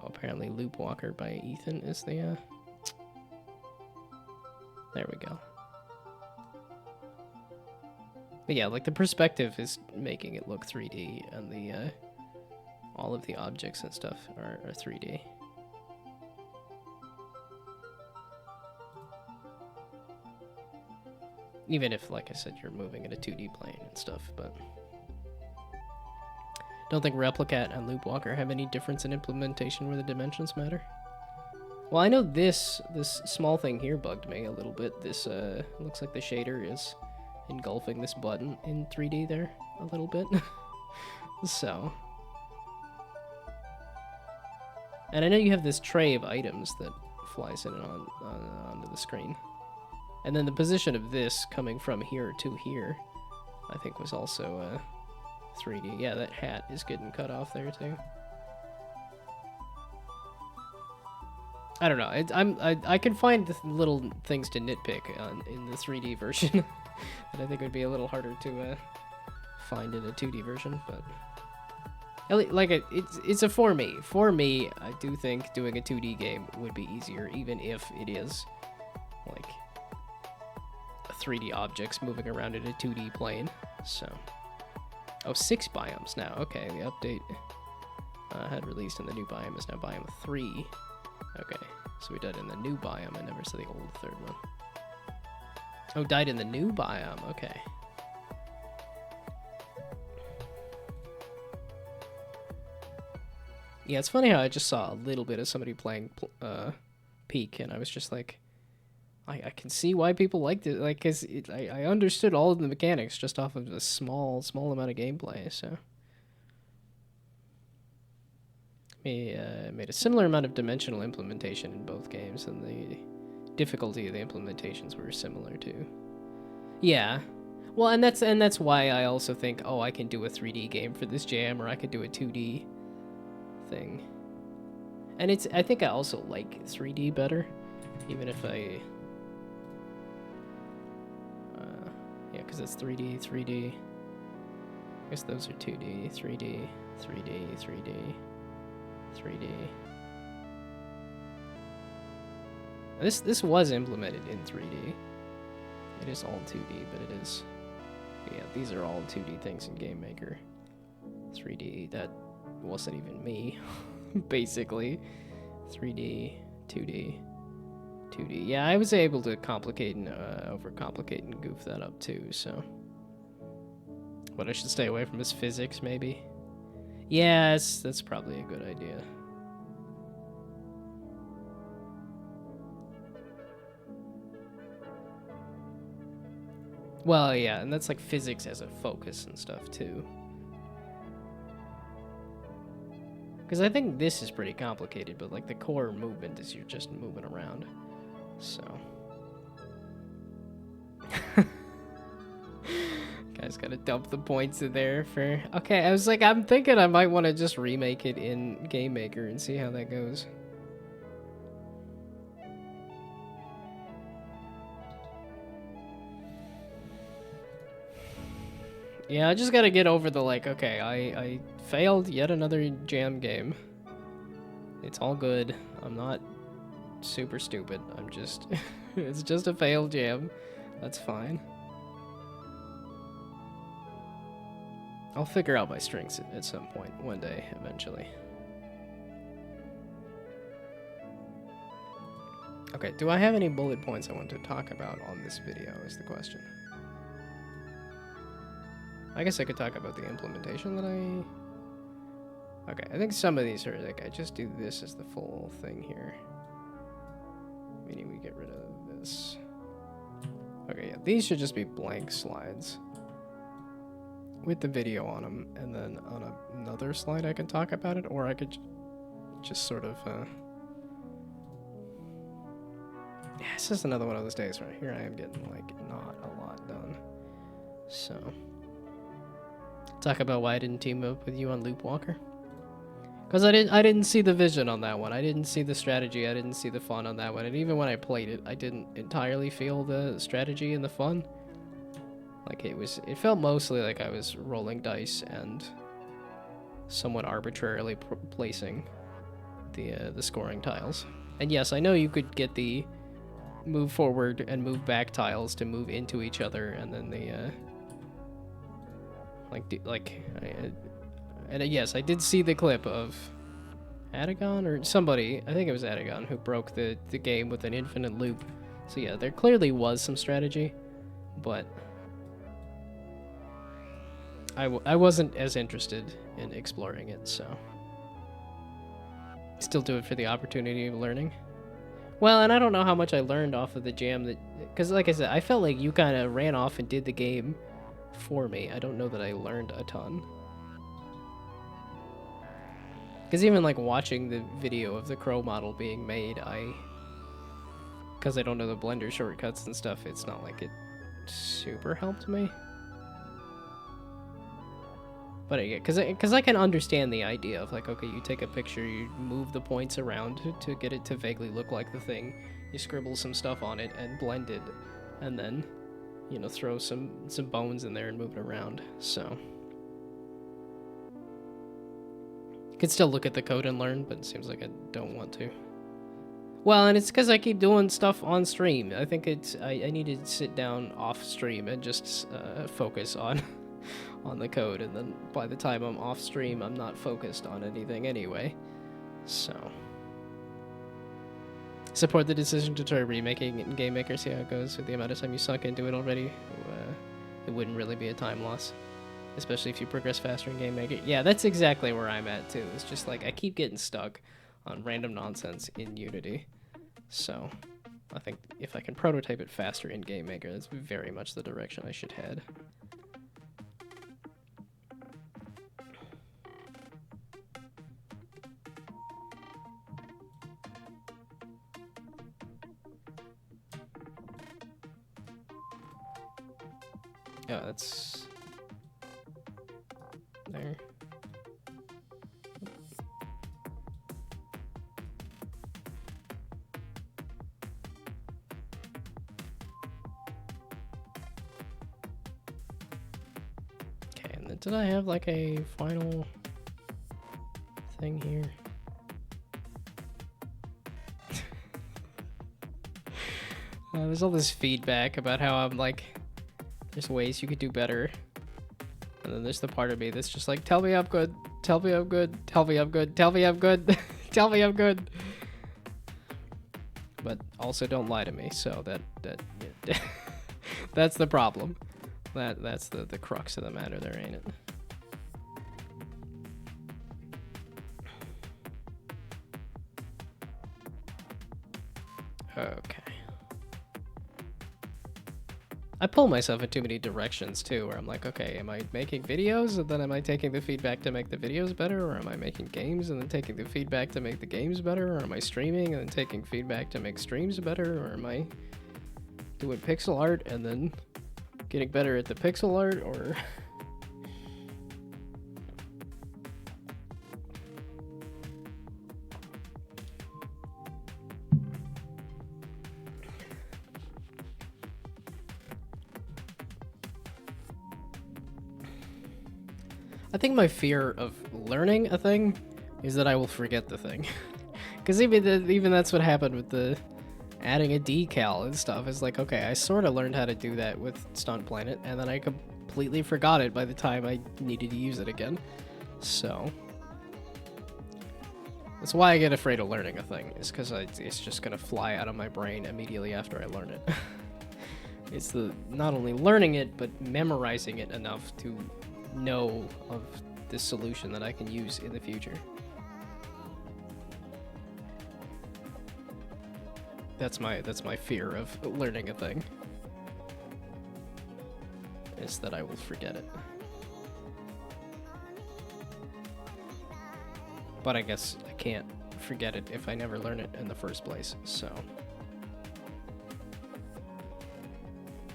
oh, apparently Loop Walker by Ethan is the, there we go. But yeah, like, the perspective is making it look 3D, and the, all of the objects and stuff are 3D. Even if, like I said, you're moving at a 2D plane and stuff, but... Don't think Replicat and Loop Walker have any difference in implementation where the dimensions matter. Well, I know this small thing here bugged me a little bit. This looks like the shader is engulfing this button in 3D there a little bit. So. And I know you have this tray of items that flies in and onto the screen. And then the position of this coming from here to here, I think was also 3D. Yeah, that hat is getting cut off there too. I don't know. I can find little things to nitpick in the 3D version that I think would be a little harder to find in a 2D version. But like it's a for me. For me, I do think doing a 2D game would be easier, even if it is like 3D objects moving around in a 2D plane. So. Oh, 6 biomes now. Okay, the update had released, and the new biome is now biome 3. Okay, so we died in the new biome. I never saw the old 3rd one. Oh, died in the new biome. Okay. Yeah, it's funny how I just saw a little bit of somebody playing Peak, and I was just like, I can see why people liked it, like, because I understood all of the mechanics just off of a small amount of gameplay, so. Made a similar amount of dimensional implementation in both games, and the difficulty of the implementations were similar too. Yeah. Well, and that's why I also think, oh, I can do a 3D game for this jam, or I could do a 2D thing. And I think I also like 3D better, even if I... yeah, because it's 3D, 3D. I guess those are 2D, 3D, 3D, 3D, 3D. This was implemented in 3D. It is all 2D, but it is... Yeah, these are all 2D things in Game Maker. 3D, that wasn't even me, basically. 3D, 2D, 2D. Yeah, I was able to complicate and overcomplicate and goof that up too, so. But I should stay away from his physics, maybe? Yeah, that's probably a good idea. Well, yeah, and that's like physics as a focus and stuff too. Because I think this is pretty complicated, but like the core movement is you're just moving around. So. Guys gotta dump the points in there for... Okay, I was like, I'm thinking I might want to just remake it in Game Maker and see how that goes. Yeah, I just gotta get over the, like, okay, I failed yet another jam game. It's all good. I'm not super stupid. I'm just... it's just a failed jam. That's fine. I'll figure out my strengths at some point, one day, eventually. Okay, do I have any bullet points I want to talk about on this video, is the question. I guess I could talk about the implementation that I... Okay, I think some of these are, like, I just do this as the full thing here. Meaning we get rid of this. Okay, yeah, these should just be blank slides with the video on them, and then on another slide I can talk about it, or I could just sort of, yeah, it's just another one of those days right here. I am getting, like, not a lot done. So, talk about why I didn't team up with you on Loop Walker. Because I didn't see the vision on that one. I didn't see the strategy. I didn't see the fun on that one. And even when I played it, I didn't entirely feel the strategy and the fun. Like, it felt mostly like I was rolling dice and somewhat arbitrarily placing the scoring tiles. And yes, I know you could get the move forward and move back tiles to move into each other, and then the yes, I did see the clip of Adagon or somebody, I think it was Adagon, who broke the game with an infinite loop. So yeah, there clearly was some strategy, but I wasn't as interested in exploring it, so still do it for the opportunity of learning. Well, and I don't know how much I learned off of the jam because like I said, I felt like you kind of ran off and did the game for me. I don't know that I learned a ton. Because even like watching the video of the crow model being made, because I don't know the Blender shortcuts and stuff, it's not like it super helped me. But yeah, because I can understand the idea of like, okay, you take a picture, you move the points around to get it to vaguely look like the thing, you scribble some stuff on it and blend it, and then, you know, throw some bones in there and move it around, so. Could still look at the code and learn, but it seems like I don't want to. Well, and it's because I keep doing stuff on stream. I think I need to sit down off stream and just focus on on the code, and then by the time I'm off stream, I'm not focused on anything anyway. So, support the decision to try remaking it in Game Maker, see how it goes. With the amount of time you sunk into it already, it wouldn't really be a time loss. Especially if you progress faster in Game Maker. Yeah, that's exactly where I'm at, too. It's just like, I keep getting stuck on random nonsense in Unity. So, I think if I can prototype it faster in Game Maker, that's very much the direction I should head. Yeah, that's... there. Okay, and then did I have like a final thing here? There's all this feedback about how I'm like, there's ways you could do better. And then there's the part of me that's just like, tell me I'm good, tell me I'm good, tell me I'm good, tell me I'm good, tell me I'm good. But also don't lie to me, so yeah, that's the problem. That's the crux of the matter there, ain't it? Okay. I pull myself in too many directions too, where I'm like, okay, am I making videos and then am I taking the feedback to make the videos better, or am I making games and then taking the feedback to make the games better, or am I streaming and then taking feedback to make streams better, or am I doing pixel art and then getting better at the pixel art, or... I think my fear of learning a thing is that I will forget the thing. Because even that's what happened with the adding a decal and stuff. It's like, okay, I sort of learned how to do that with Stunt Planet, and then I completely forgot it by the time I needed to use it again. So that's why I get afraid of learning a thing, is because it's just going to fly out of my brain immediately after I learn it. It's not only learning it, but memorizing it enough to know of this solution that I can use in the future. That's my fear of learning a thing, is that I will forget it. But I guess I can't forget it if I never learn it in the first place, so.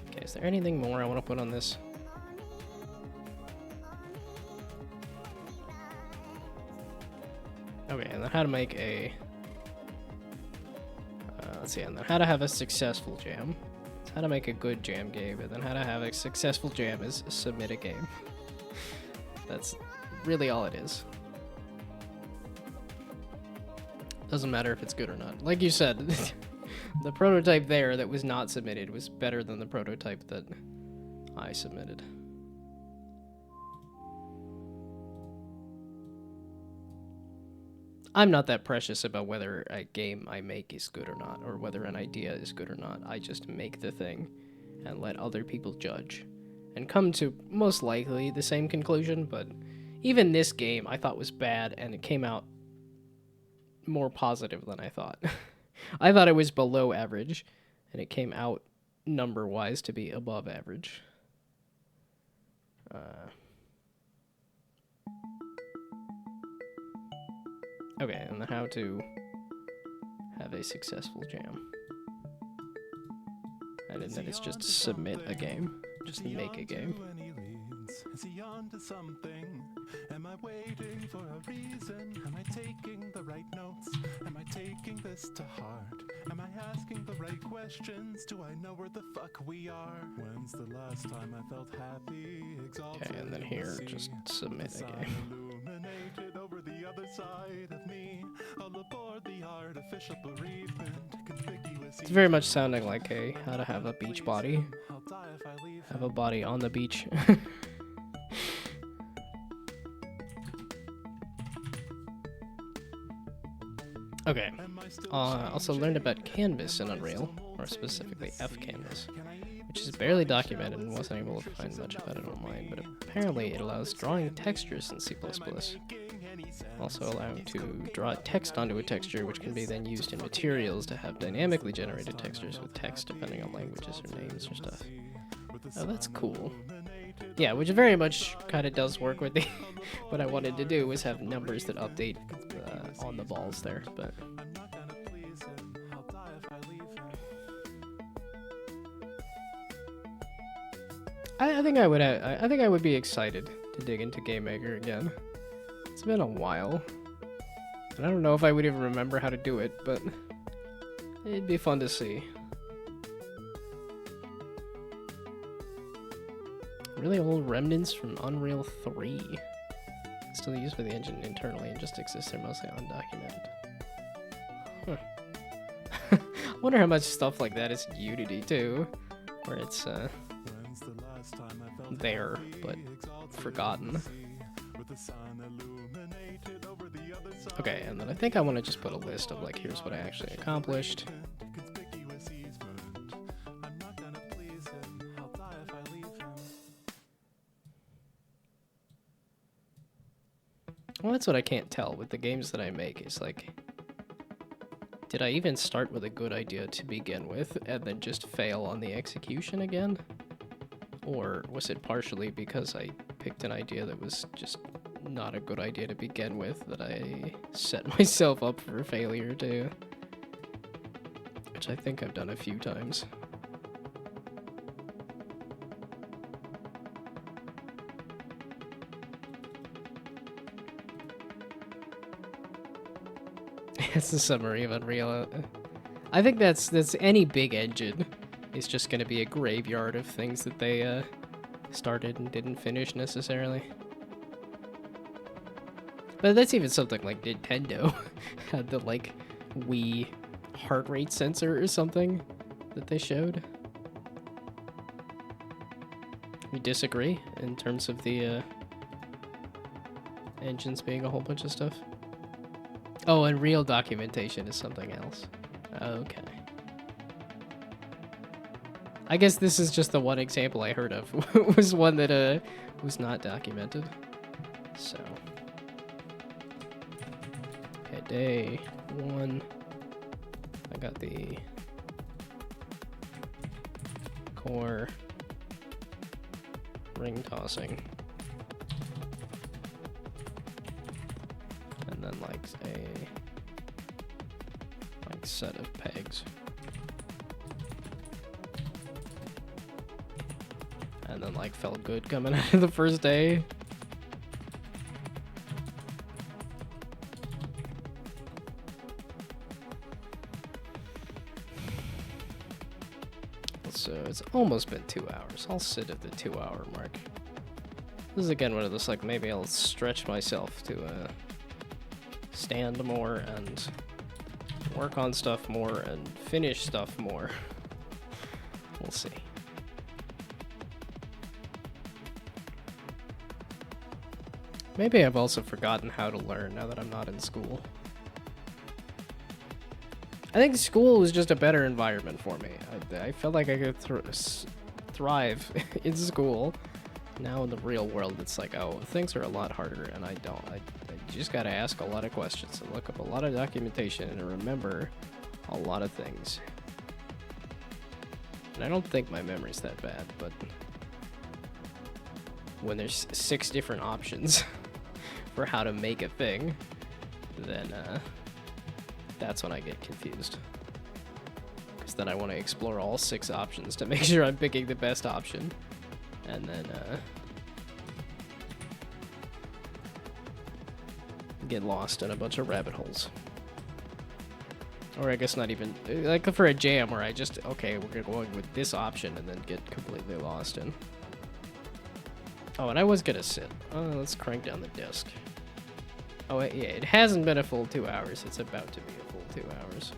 Okay, is there anything more I want to put on this? Okay, and then how to make a... let's see, and then how to have a successful jam. It's how to make a good jam game, and then how to have a successful jam is submit a game. That's really all it is. Doesn't matter if it's good or not. Like you said, the prototype there that was not submitted was better than the prototype that I submitted. I'm not that precious about whether a game I make is good or not, or whether an idea is good or not. I just make the thing and let other people judge and come to most likely the same conclusion, but even this game I thought was bad, and it came out more positive than I thought. I thought it was below average, and it came out number-wise to be above average. Okay, and then how to have a successful jam. And then it's just submit a game, just make a game. Is he on to something? Am I waiting for a reason? Am I taking the right notes? Am I taking this to heart? Am I asking the right questions? Do I know where the fuck we are? When's the last time I felt happy? Exalted. Okay, and then here, just submit a game. Illuminated over the other side of me. All aboard the artificial bereavement. Conspicuous. It's very much sounding like a how to have a beach body. I'll die if I leave. Have a body on the beach. Okay. Also learned about Canvas in Unreal, or specifically Fcanvas, which is barely documented and wasn't able to find much about it online, but apparently it allows drawing textures in C++. Also allowing to draw text onto a texture, which can be then used in materials to have dynamically generated textures with text depending on languages or names or stuff. Oh, that's cool. Yeah, which very much kind of does work with the what I wanted to do was have numbers that update on the balls there, but I think I would be excited to dig into Game Maker again. It's been a while, and I don't know if I would even remember how to do it, but it'd be fun to see. Really old remnants from Unreal 3. Still used by the engine internally and just exists there mostly undocumented. Huh. I wonder how much stuff like that is in Unity too, where it's there but forgotten. Okay, and then I think I want to just put a list of like, here's what I actually accomplished. Well, that's what I can't tell with the games that I make. It's like, did I even start with a good idea to begin with and then just fail on the execution again? Or was it partially because I picked an idea that was just not a good idea to begin with that I set myself up for failure too? Which I think I've done a few times. That's the summary of Unreal. I think that's any big engine is just going to be a graveyard of things that they started and didn't finish necessarily. But that's even something like Nintendo had the like Wii heart rate sensor or something that they showed. We disagree in terms of the engines being a whole bunch of stuff. Oh, and real documentation is something else. Okay. I guess this is just the one example I heard of. Was one that was not documented. So. Okay, day 1. I got the core ring tossing. And then like a set of pegs. And then like felt good coming out of the first day. So it's almost been 2 hours. I'll sit at the 2-hour mark. This is again one of those like maybe I'll stretch myself to stand more and work on stuff more and finish stuff more. We'll see. Maybe I've also forgotten how to learn now that I'm not in school. I think school was just a better environment for me. I felt like I could thrive in school. Now in the real world, it's like, oh, things are a lot harder, and I don't. I just gotta ask a lot of questions and look up a lot of documentation and remember a lot of things. And I don't think my memory's that bad, but when there's 6 different options for how to make a thing, then that's when I get confused. Because then I want to explore all 6 options to make sure I'm picking the best option. And then get lost in a bunch of rabbit holes. Or I guess not even, like for a jam where I just, okay, we're going with this option and then get completely lost in. Oh, and I was gonna sit. Let's crank down the disc. Oh, yeah, it hasn't been a full 2 hours. It's about to be a full 2 hours.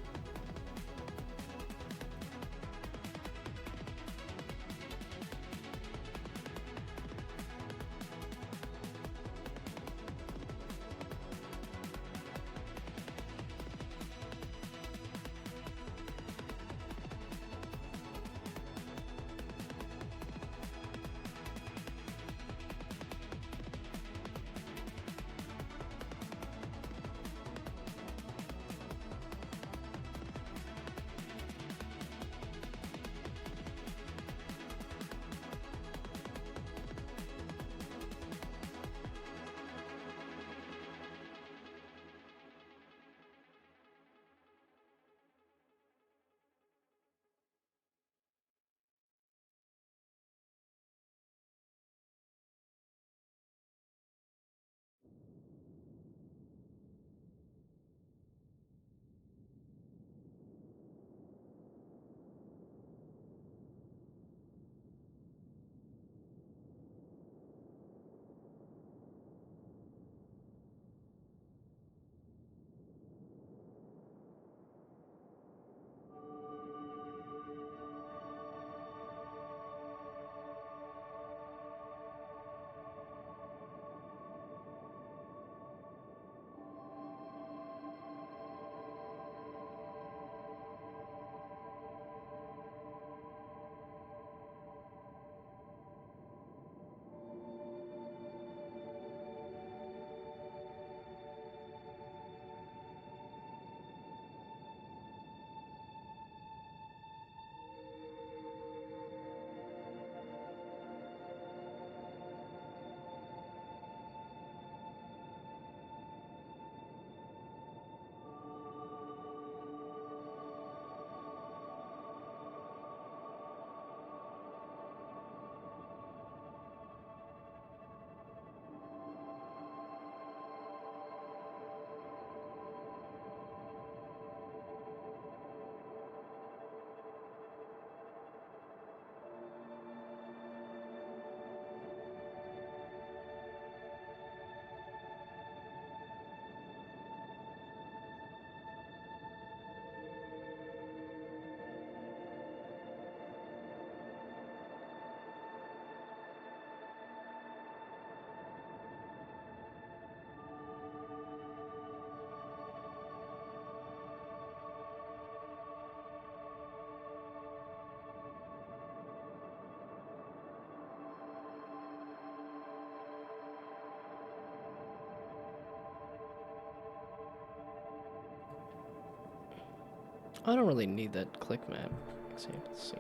I don't really need that click map. See, let's see.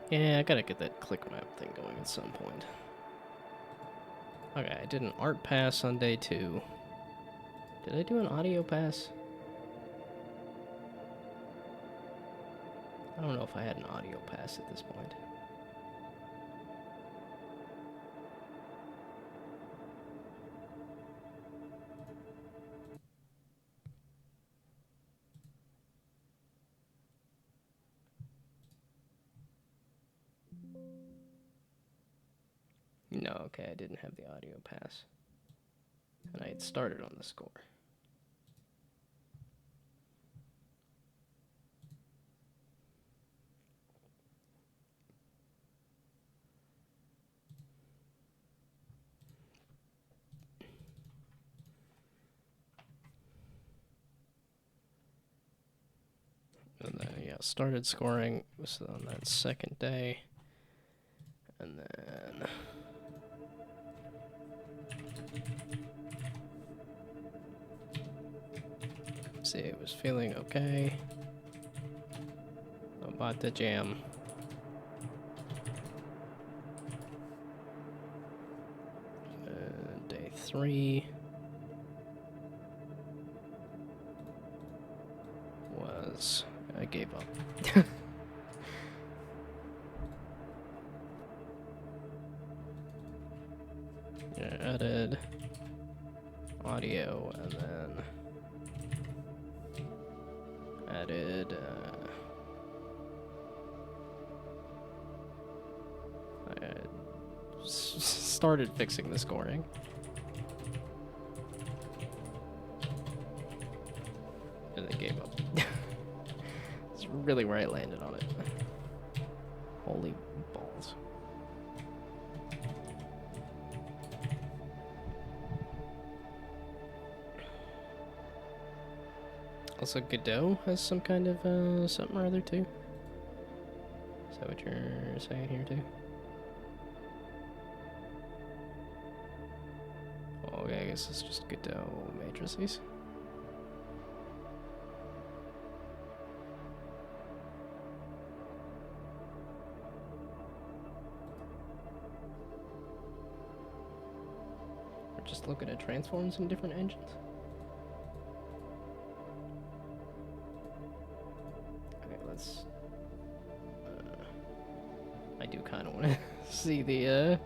Yeah, I gotta get that click map thing going at some point. Okay, I did an art pass on day 2. Did I do an audio pass? I don't know if I had an audio pass at this point. No, okay, I didn't have the audio pass. And I had started on the score. And then, yeah, started scoring was on that second day. And then... see, it was feeling okay. About the jam. Day 3 was... I gave up. Yeah, added audio and then added I started fixing the scoring. And then gave up. It's really where I landed on it. Holy balls. Also, Godot has some kind of something or other too. Is that what you're saying here too? Oh, okay, I guess it's just Godot matrices. Or just looking at transforms in different engines. I do kind of want to see the,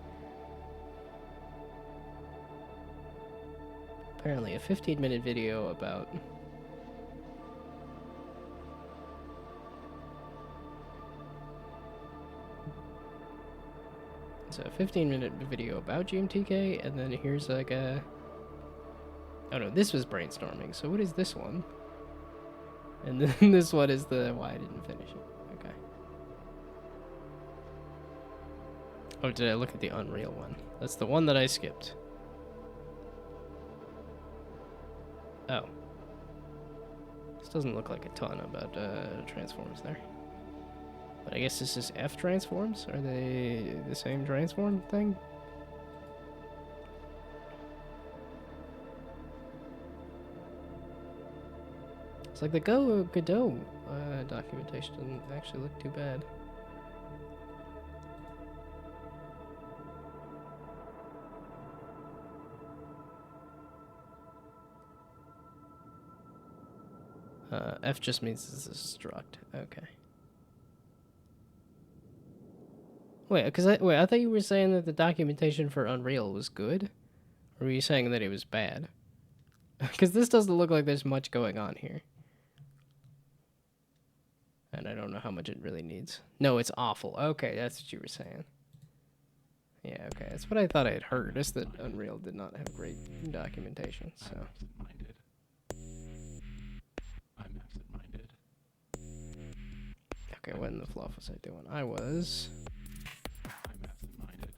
apparently a 15-minute video about so a 15-minute video about GMTK, and then here's like a, oh no, this was brainstorming, so what is this one? And then this one is the why I didn't finish it. Okay. Oh, did I look at the Unreal one? That's the one that I skipped. Oh. This doesn't look like a ton about transforms there. But I guess this is F transforms? Are they the same transform thing? It's like the Godot documentation doesn't actually look too bad. F just means this is struct. Okay. Wait, I thought you were saying that the documentation for Unreal was good, or were you saying that it was bad? Because this doesn't look like there's much going on here. And I don't know how much it really needs. No, it's awful. Okay, that's what you were saying. Yeah, okay. That's what I thought I had heard. Just that Unreal did not have great documentation, so... I'm absent-minded. Okay, what in the fluff was I doing? I was... I'm absent-minded.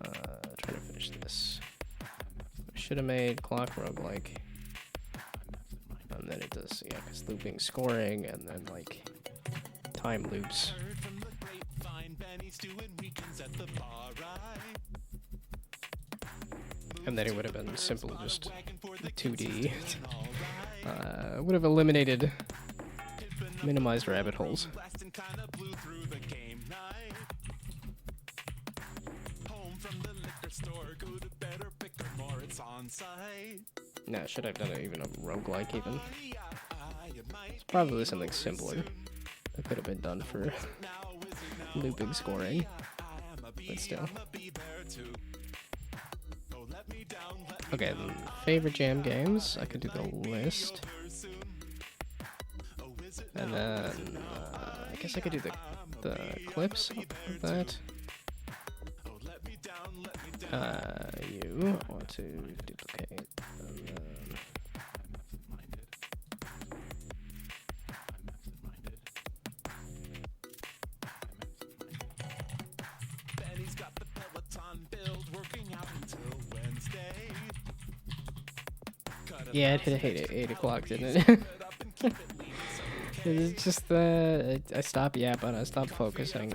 trying to finish this. I should have made clock roguelike. And then it does, yeah, because looping scoring, and then, like... time loops. And then it would have been simple, just 2D. Would have eliminated Minimize rabbit holes. No, should have done even a roguelike even. It's probably something simpler that could have been done for looping scoring, but still. Okay, then favorite jam games. I could do the list. And then, I guess I could do the clips of that. You want to duplicate, and then... Yeah, it hit 8 o'clock, didn't it? It's just I stopped yapping, I stopped focusing,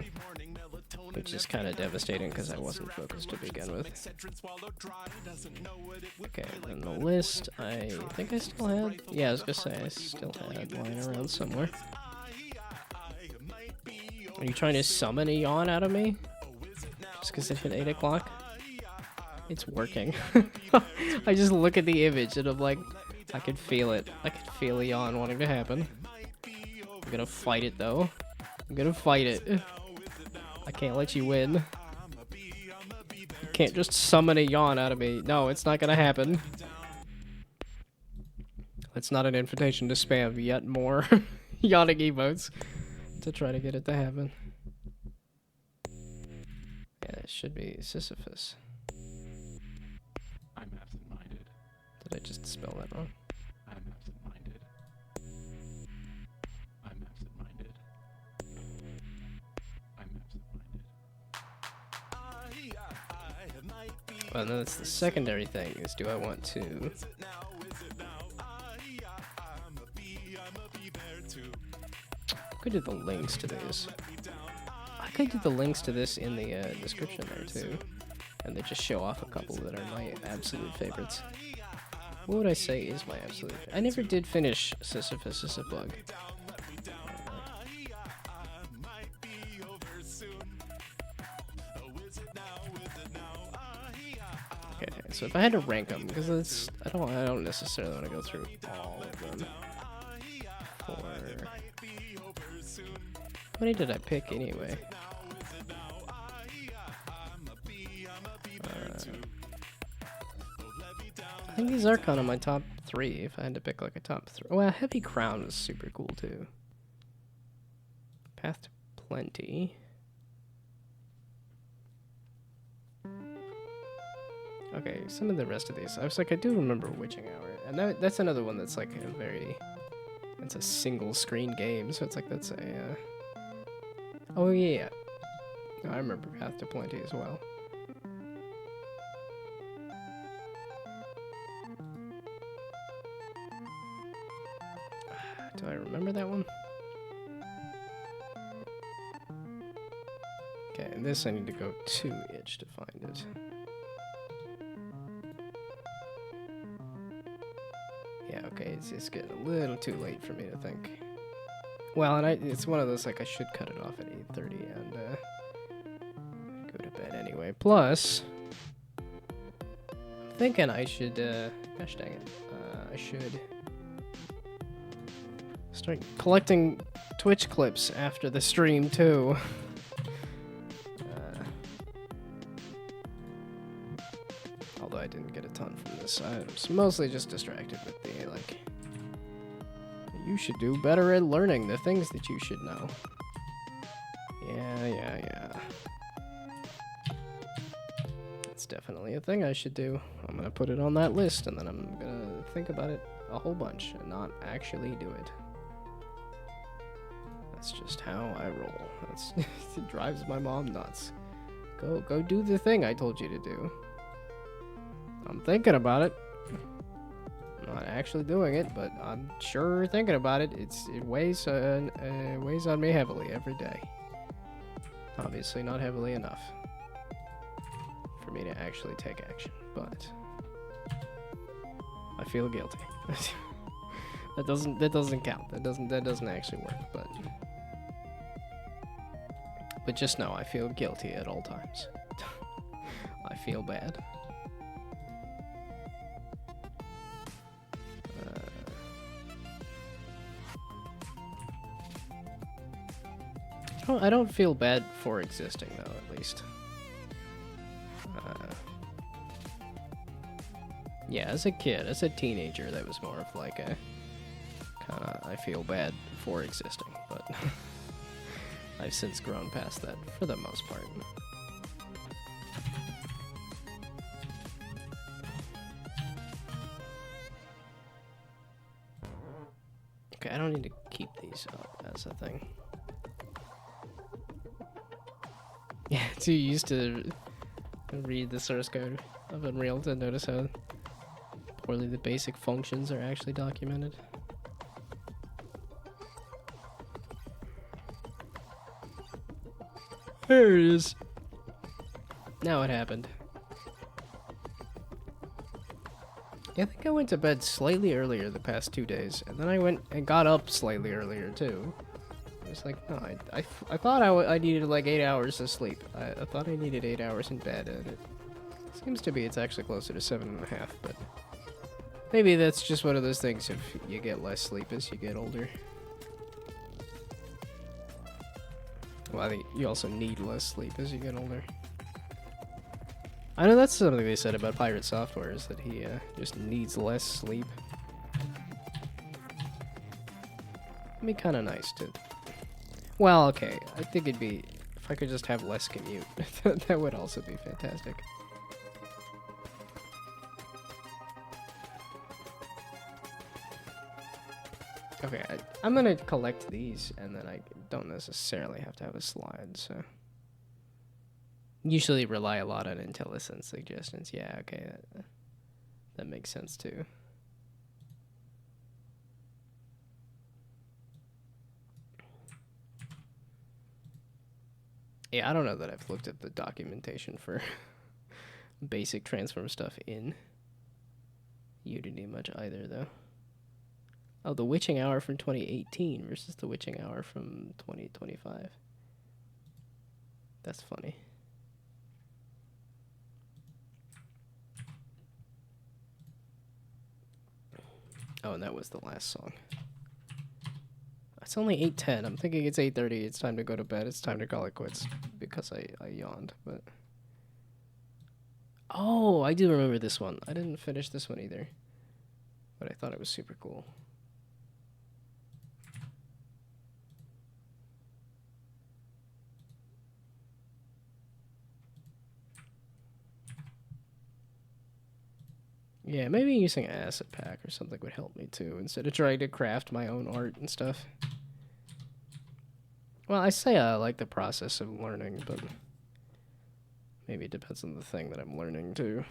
which is kind of devastating because I wasn't focused to begin with. Okay, then the list, I think I still had, yeah, I was gonna say I still had lying around somewhere. Are you trying to summon a yawn out of me? Just because it hit 8 o'clock? It's working. I just look at the image and I'm like, I can feel it. I can feel a yawn wanting to happen. I'm gonna fight it though. I'm gonna fight it. I can't let you win. You can't just summon a yawn out of me. No, it's not gonna happen. It's not an invitation to spam yet more yawning emotes to try to get it to happen. Yeah, it should be Sisyphus. I'm absent-minded. Did I just spell that wrong? I'm absent-minded. I'm absent-minded. I'm absent-minded. Well, then that's the secondary thing, is do I want to... I could do the links to these. I could do the links to this in the description there too. And they just show off a couple that are my absolute favorites. What would I say is my absolute favorite? I never did finish Sisyphus as a bug. Okay, so if I had to rank them, because it's I don't necessarily want to go through all of them. How many did I pick anyway? I think these are kind of my top 3 if I had to pick like a top 3. Well, Heavy Crown is super cool too. Path to Plenty. Okay, some of the rest of these. I was like, I do remember Witching Hour. And that's another one that's like a very... It's a single screen game, so it's like that's a... Oh yeah. No, I remember Path to Plenty as well. Do I remember that one? Okay, and this I need to go to itch to find it. Yeah, okay, it's getting a little too late for me to think. Well, and it's one of those, like, I should cut it off at 8:30 and go to bed anyway. Plus, I'm thinking I should, gosh dang it, I should start collecting Twitch clips after the stream, too. Although I didn't get a ton from this. I was mostly just distracted with the, like... You should do better at learning the things that you should know. Yeah. That's definitely a thing I should do. I'm gonna put it on that list, and then I'm gonna think about it a whole bunch and not actually do it. That's just how I roll. It drives my mom nuts. Go do the thing I told you to do. I'm thinking about it. I'm not actually doing it, but I'm sure thinking about it. It weighs on me heavily every day. Obviously not heavily enough for me to actually take action, but I feel guilty. That doesn't count. That doesn't actually work, but just know I feel guilty at all times. I feel bad. I don't feel bad for existing though, at least. Yeah, as a kid, as a teenager, that was more of like a kinda I feel bad for existing, but I've since grown past that for the most part. Okay, I don't need to keep these up as a thing. Yeah, too used to read the source code of Unreal to notice how poorly the basic functions are actually documented. There it is. Now it happened. Yeah, I think I went to bed slightly earlier the past 2 days, and then I went and got up slightly earlier too. I was like, no, I thought I needed like 8 hours of sleep. I thought I needed 8 hours in bed, and it seems to be it's actually closer to 7.5, but maybe that's just one of those things if you get less sleep as you get older. Well, I think you also need less sleep as you get older. I know that's something they said about Pirate Software, is that he just needs less sleep. It'd be kind of nice to... Well, okay, I think it'd be... If I could just have less commute, that would also be fantastic. Okay, I'm gonna collect these, and then I don't necessarily have to have a slide, so... Usually rely a lot on IntelliSense suggestions. Yeah, okay, that makes sense too. Yeah, I don't know that I've looked at the documentation for basic transform stuff in Unity much either, though. Oh, the Witching Hour from 2018 versus the Witching Hour from 2025. That's funny. Oh, and that was the last song. It's only 8:10. I'm thinking it's 8:30. It's time to go to bed. It's time to call it quits because I yawned, but... Oh, I do remember this one. I didn't finish this one either, but I thought it was super cool. Yeah, maybe using an asset pack or something would help me too, instead of trying to craft my own art and stuff. Well, I say I like the process of learning, but maybe it depends on the thing that I'm learning too.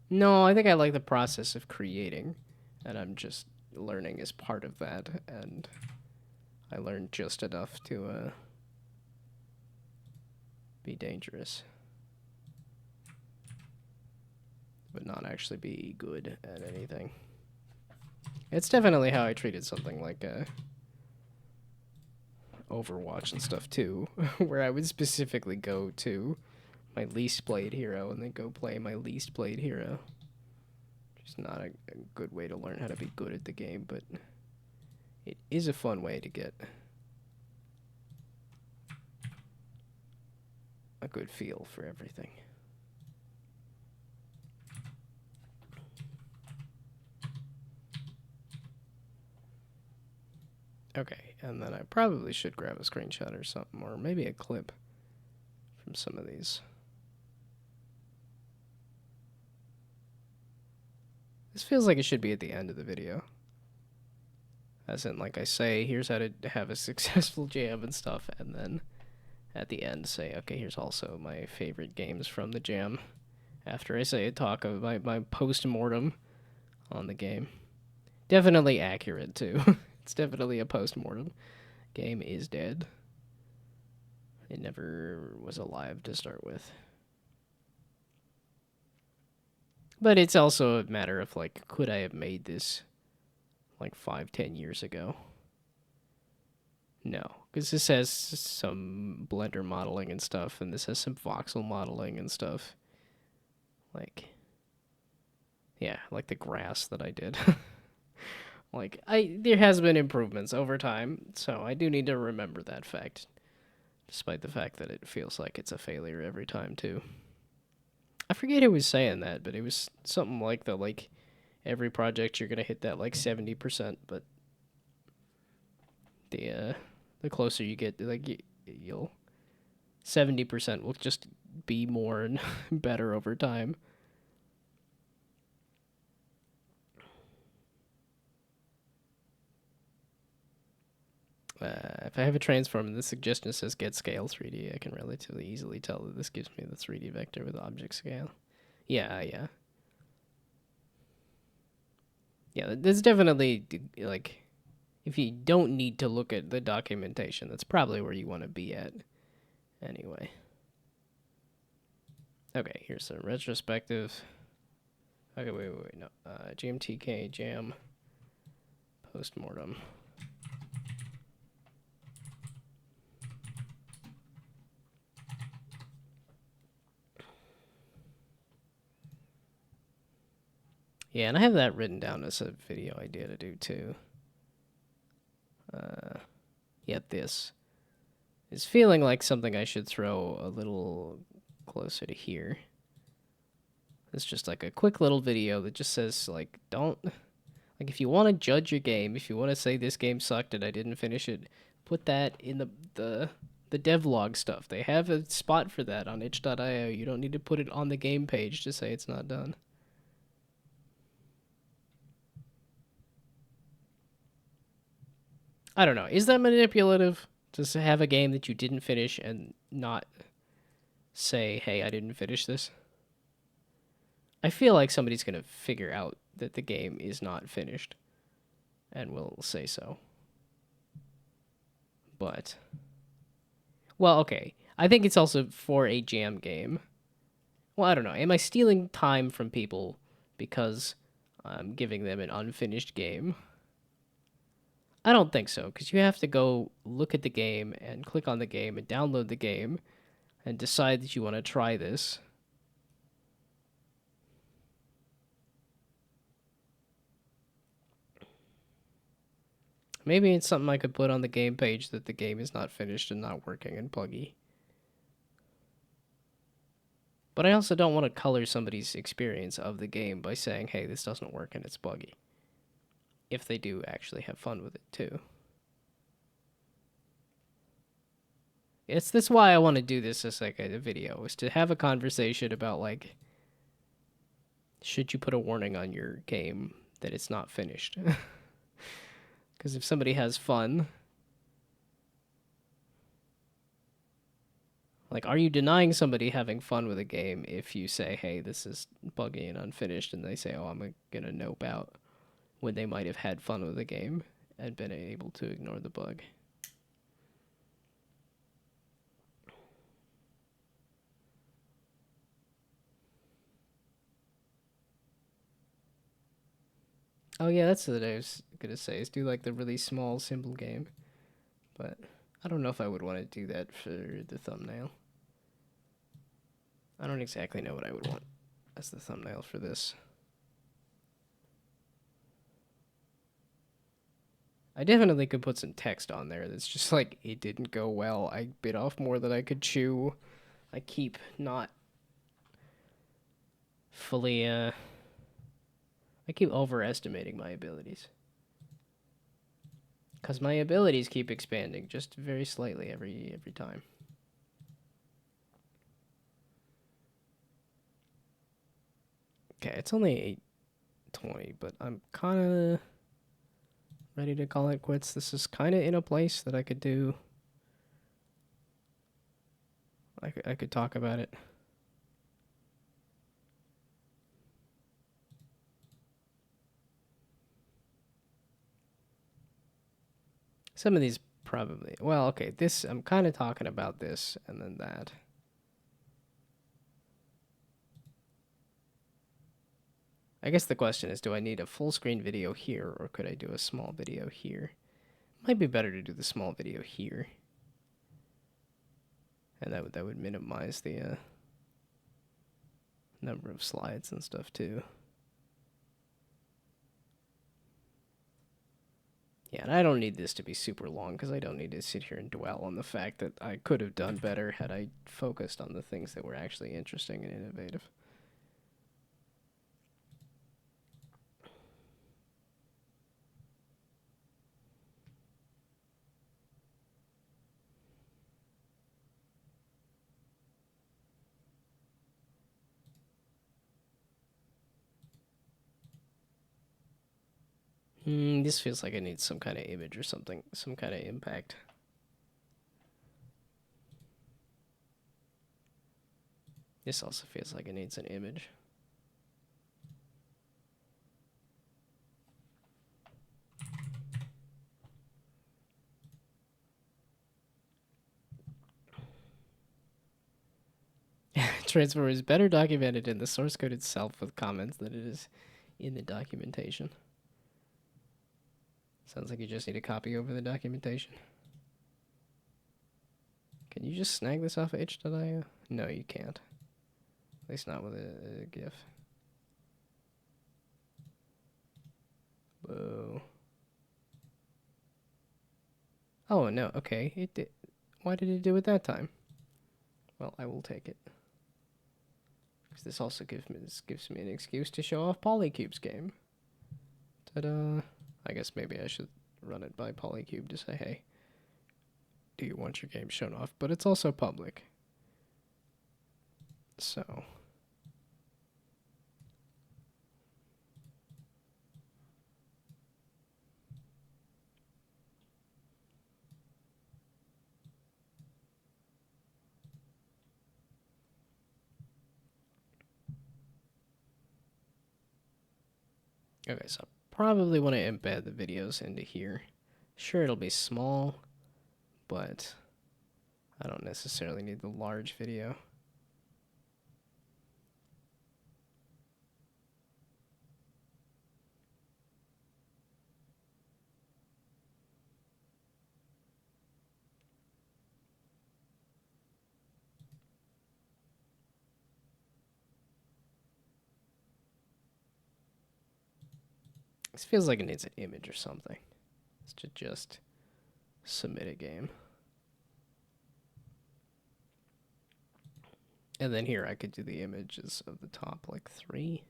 No, I think I like the process of creating, and I'm just learning as part of that, and I learned just enough to be dangerous, but not actually be good at anything. It's definitely how I treated something like Overwatch and stuff too, where I would specifically go to my least played hero and then go play my least played hero. Which is not a good way to learn how to be good at the game, but it is a fun way to get a good feel for everything. Okay, and then I probably should grab a screenshot or something, or maybe a clip from some of these. This feels like it should be at the end of the video. As in, like I say, here's how to have a successful jam and stuff, and then at the end say, okay, here's also my favorite games from the jam. After I say a talk of my post-mortem on the game. Definitely accurate, too. It's definitely a post-mortem. Game is dead. It never was alive to start with. But it's also a matter of, like, could I have made this, like, 5-10 years ago? No, because this has some Blender modeling and stuff, and this has some voxel modeling and stuff. Like, yeah, like the grass that I did. Like, there has been improvements over time, so I do need to remember that fact. Despite the fact that it feels like it's a failure every time, too. I forget who was saying that, but it was something like the, like, every project you're gonna hit that, like, 70%, but the closer you get, like, you'll 70% will just be more and better over time. If I have a transform and the suggestion says get scale 3D, I can relatively easily tell that this gives me the 3D vector with object scale. Yeah. Yeah, there's definitely, like, if you don't need to look at the documentation, that's probably where you want to be at anyway. Okay, here's a retrospective. Okay, wait, no. GMTK, jam, postmortem. Yeah, and I have that written down as a video idea to do too. Yet this is feeling like something I should throw a little closer to here. It's just like a quick little video that just says, like, don't... Like, if you want to judge your game, if you want to say this game sucked and I didn't finish it, put that in the devlog stuff. They have a spot for that on itch.io. You don't need to put it on the game page to say it's not done. I don't know. Is that manipulative to have a game that you didn't finish and not say, hey, I didn't finish this? I feel like somebody's going to figure out that the game is not finished and will say so. But, well, okay. I think it's also for a jam game. Well, I don't know. Am I stealing time from people because I'm giving them an unfinished game? I don't think so, because you have to go look at the game and click on the game and download the game and decide that you want to try this. Maybe it's something I could put on the game page that the game is not finished and not working and buggy. But I also don't want to color somebody's experience of the game by saying, hey, this doesn't work and it's buggy. If they do actually have fun with it, too. That's why I want to do this as, like, a video, is to have a conversation about, like, should you put a warning on your game that it's not finished? Because if somebody has fun... Like, are you denying somebody having fun with a game if you say, hey, this is buggy and unfinished, and they say, oh, I'm gonna nope out, when they might have had fun with the game and been able to ignore the bug? Oh yeah, that's what I was gonna say, is do like the really small, simple game. But I don't know if I would want to do that for the thumbnail. I don't exactly know what I would want as the thumbnail for this. I definitely could put some text on there that's just like, it didn't go well, I bit off more than I could chew, I keep not fully, I keep overestimating my abilities. Because my abilities keep expanding, just very slightly every time. Okay, it's only 8:20, but I'm kind of ready to call it quits. This is kind of in a place that I could do... I could talk about it. Some of these probably... Well, okay, this... I'm kind of talking about this, and then that. I guess the question is, do I need a full screen video here, or could I do a small video here? Might be better to do the small video here. And that would minimize the number of slides and stuff too. Yeah, and I don't need this to be super long because I don't need to sit here and dwell on the fact that I could have done better had I focused on the things that were actually interesting and innovative. This feels like it needs some kind of image or something, some kind of impact. This also feels like it needs an image. Transfer is better documented in the source code itself with comments than it is in the documentation. Sounds like you just need to copy over the documentation. Can you just snag this off of itch.io? No, you can't. At least not with a GIF. Whoa. Oh, no, okay. It did. Why did it do it that time? Well, I will take it. Because this also gives me an excuse to show off Polycube's game. Ta-da. I guess maybe I should run it by Polycube to say, hey, do you want your game shown off? But it's also public. So. Okay, so I probably want to embed the videos into here. Sure, it'll be small, but I don't necessarily need the large video. This feels like it needs an image or something. It's to just submit a game. And then here I could do the images of the top, like 3.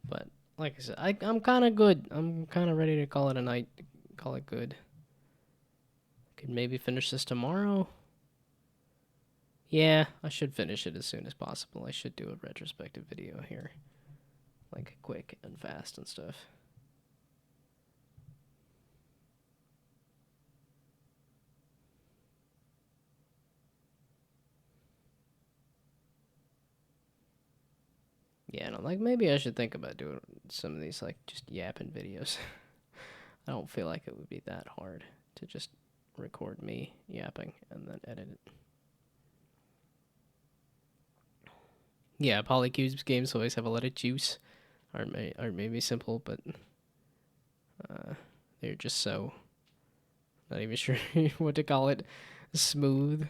But like I said, I'm kind of good. I'm kind of ready to call it a night. Call it good. Could maybe finish this tomorrow. Yeah, I should finish it as soon as possible. I should do a retrospective video here. Like quick and fast and stuff. Yeah, no, like maybe I should think about doing some of these like just yapping videos. I don't feel like it would be that hard to just record me yapping and then edit it. Yeah, Polycube's games always have a lot of juice. Aren't maybe simple, but they're just so not even sure what to call it. Smooth.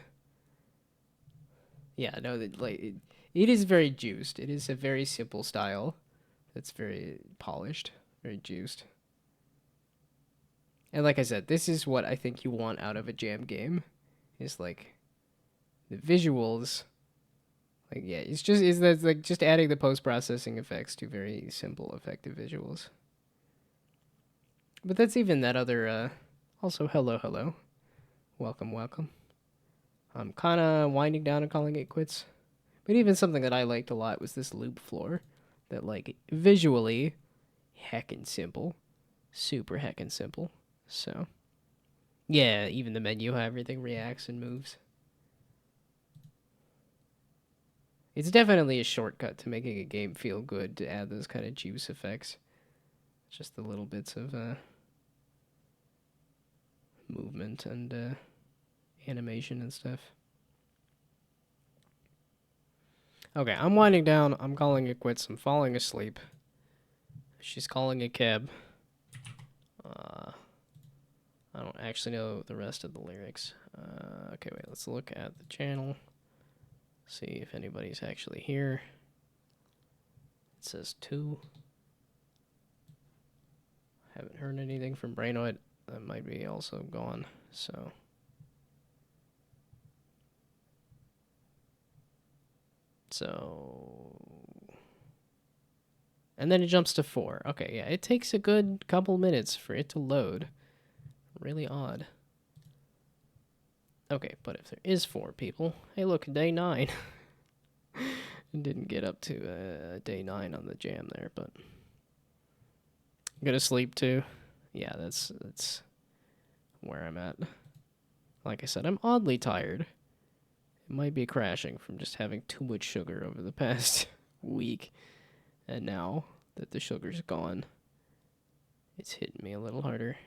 Yeah, no, it is very juiced. It is a very simple style. That's very polished, very juiced. And like I said, this is what I think you want out of a jam game. Is like the visuals. Like yeah, it's like just adding the post-processing effects to very simple, effective visuals. But that's even that other also hello. Welcome. I'm kind of winding down and calling it quits. But even something that I liked a lot was this loop floor that like visually heckin' simple. Super heckin' simple. So yeah, even the menu, how everything reacts and moves. It's definitely a shortcut to making a game feel good to add those kind of juice effects. Just the little bits of movement and animation and stuff. Okay, I'm winding down. I'm calling it quits. I'm falling asleep. She's calling a cab. I don't actually know the rest of the lyrics. Okay, wait, let's look at the channel. See if anybody's actually here. It says 2. Haven't heard anything from Brainoid. That might be also gone, so. And then it jumps to 4. Okay, yeah, it takes a good couple minutes for it to load. Really odd. Okay, but if there is 4 people, hey look, day 9. Didn't get up to day 9 on the jam there, but go to sleep too. Yeah, that's where I'm at. Like I said, I'm oddly tired. It might be crashing from just having too much sugar over the past week, and now that the sugar's gone, it's hitting me a little harder.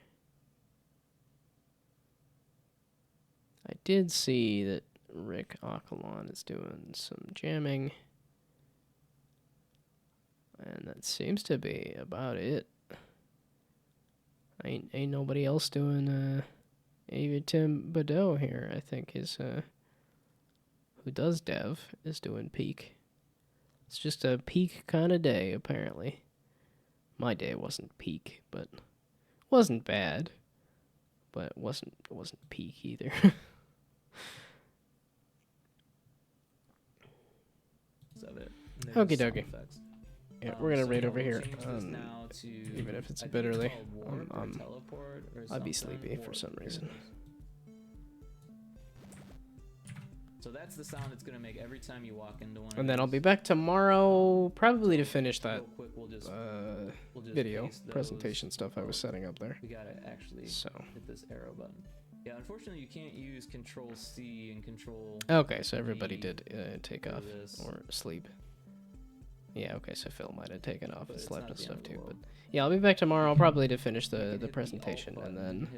I did see that Rick Akalon is doing some jamming. And that seems to be about it. Ain't nobody else doing even Tim Badeau here, I think is who does dev is doing peak. It's just a peak kind of day apparently. My day wasn't peak, but wasn't bad. But it wasn't peak either. Okie dokie. Yeah, we're gonna raid over here. Even if it's a bit early, I'd be sleepy for some reason. So that's the sound it's gonna make every time you walk into one. And then I'll be back tomorrow, probably to finish that Quick, we'll just video presentation stuff I was setting up there. We gotta actually hit this arrow button. Yeah, unfortunately you can't use Control C and Control. Okay, so everybody did take off or sleep. Yeah, okay, so Phil might have taken off and slept and stuff too. But yeah, I'll be back tomorrow probably to finish the presentation and then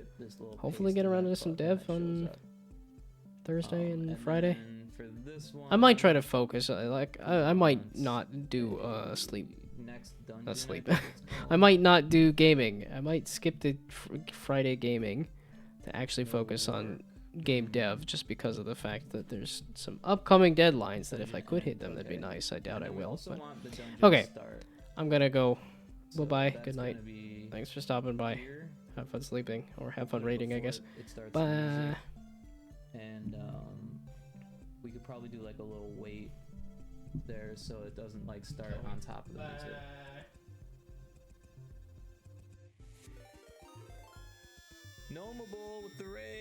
hopefully get around to some dev on Thursday and Friday. I might try to focus. I might not do sleep. Not sleep. I might not do gaming. I might skip the Friday gaming to actually focus on game dev just because of the fact that there's some upcoming deadlines that if I could hit them that'd be nice. I doubt I will, but okay, I'm gonna go. Bye-bye, good night, thanks for stopping by, have fun sleeping, or have fun raiding I guess. Bye. And we could probably do like a little wait there so it doesn't like start on top of the music. Gnomeable with the raid.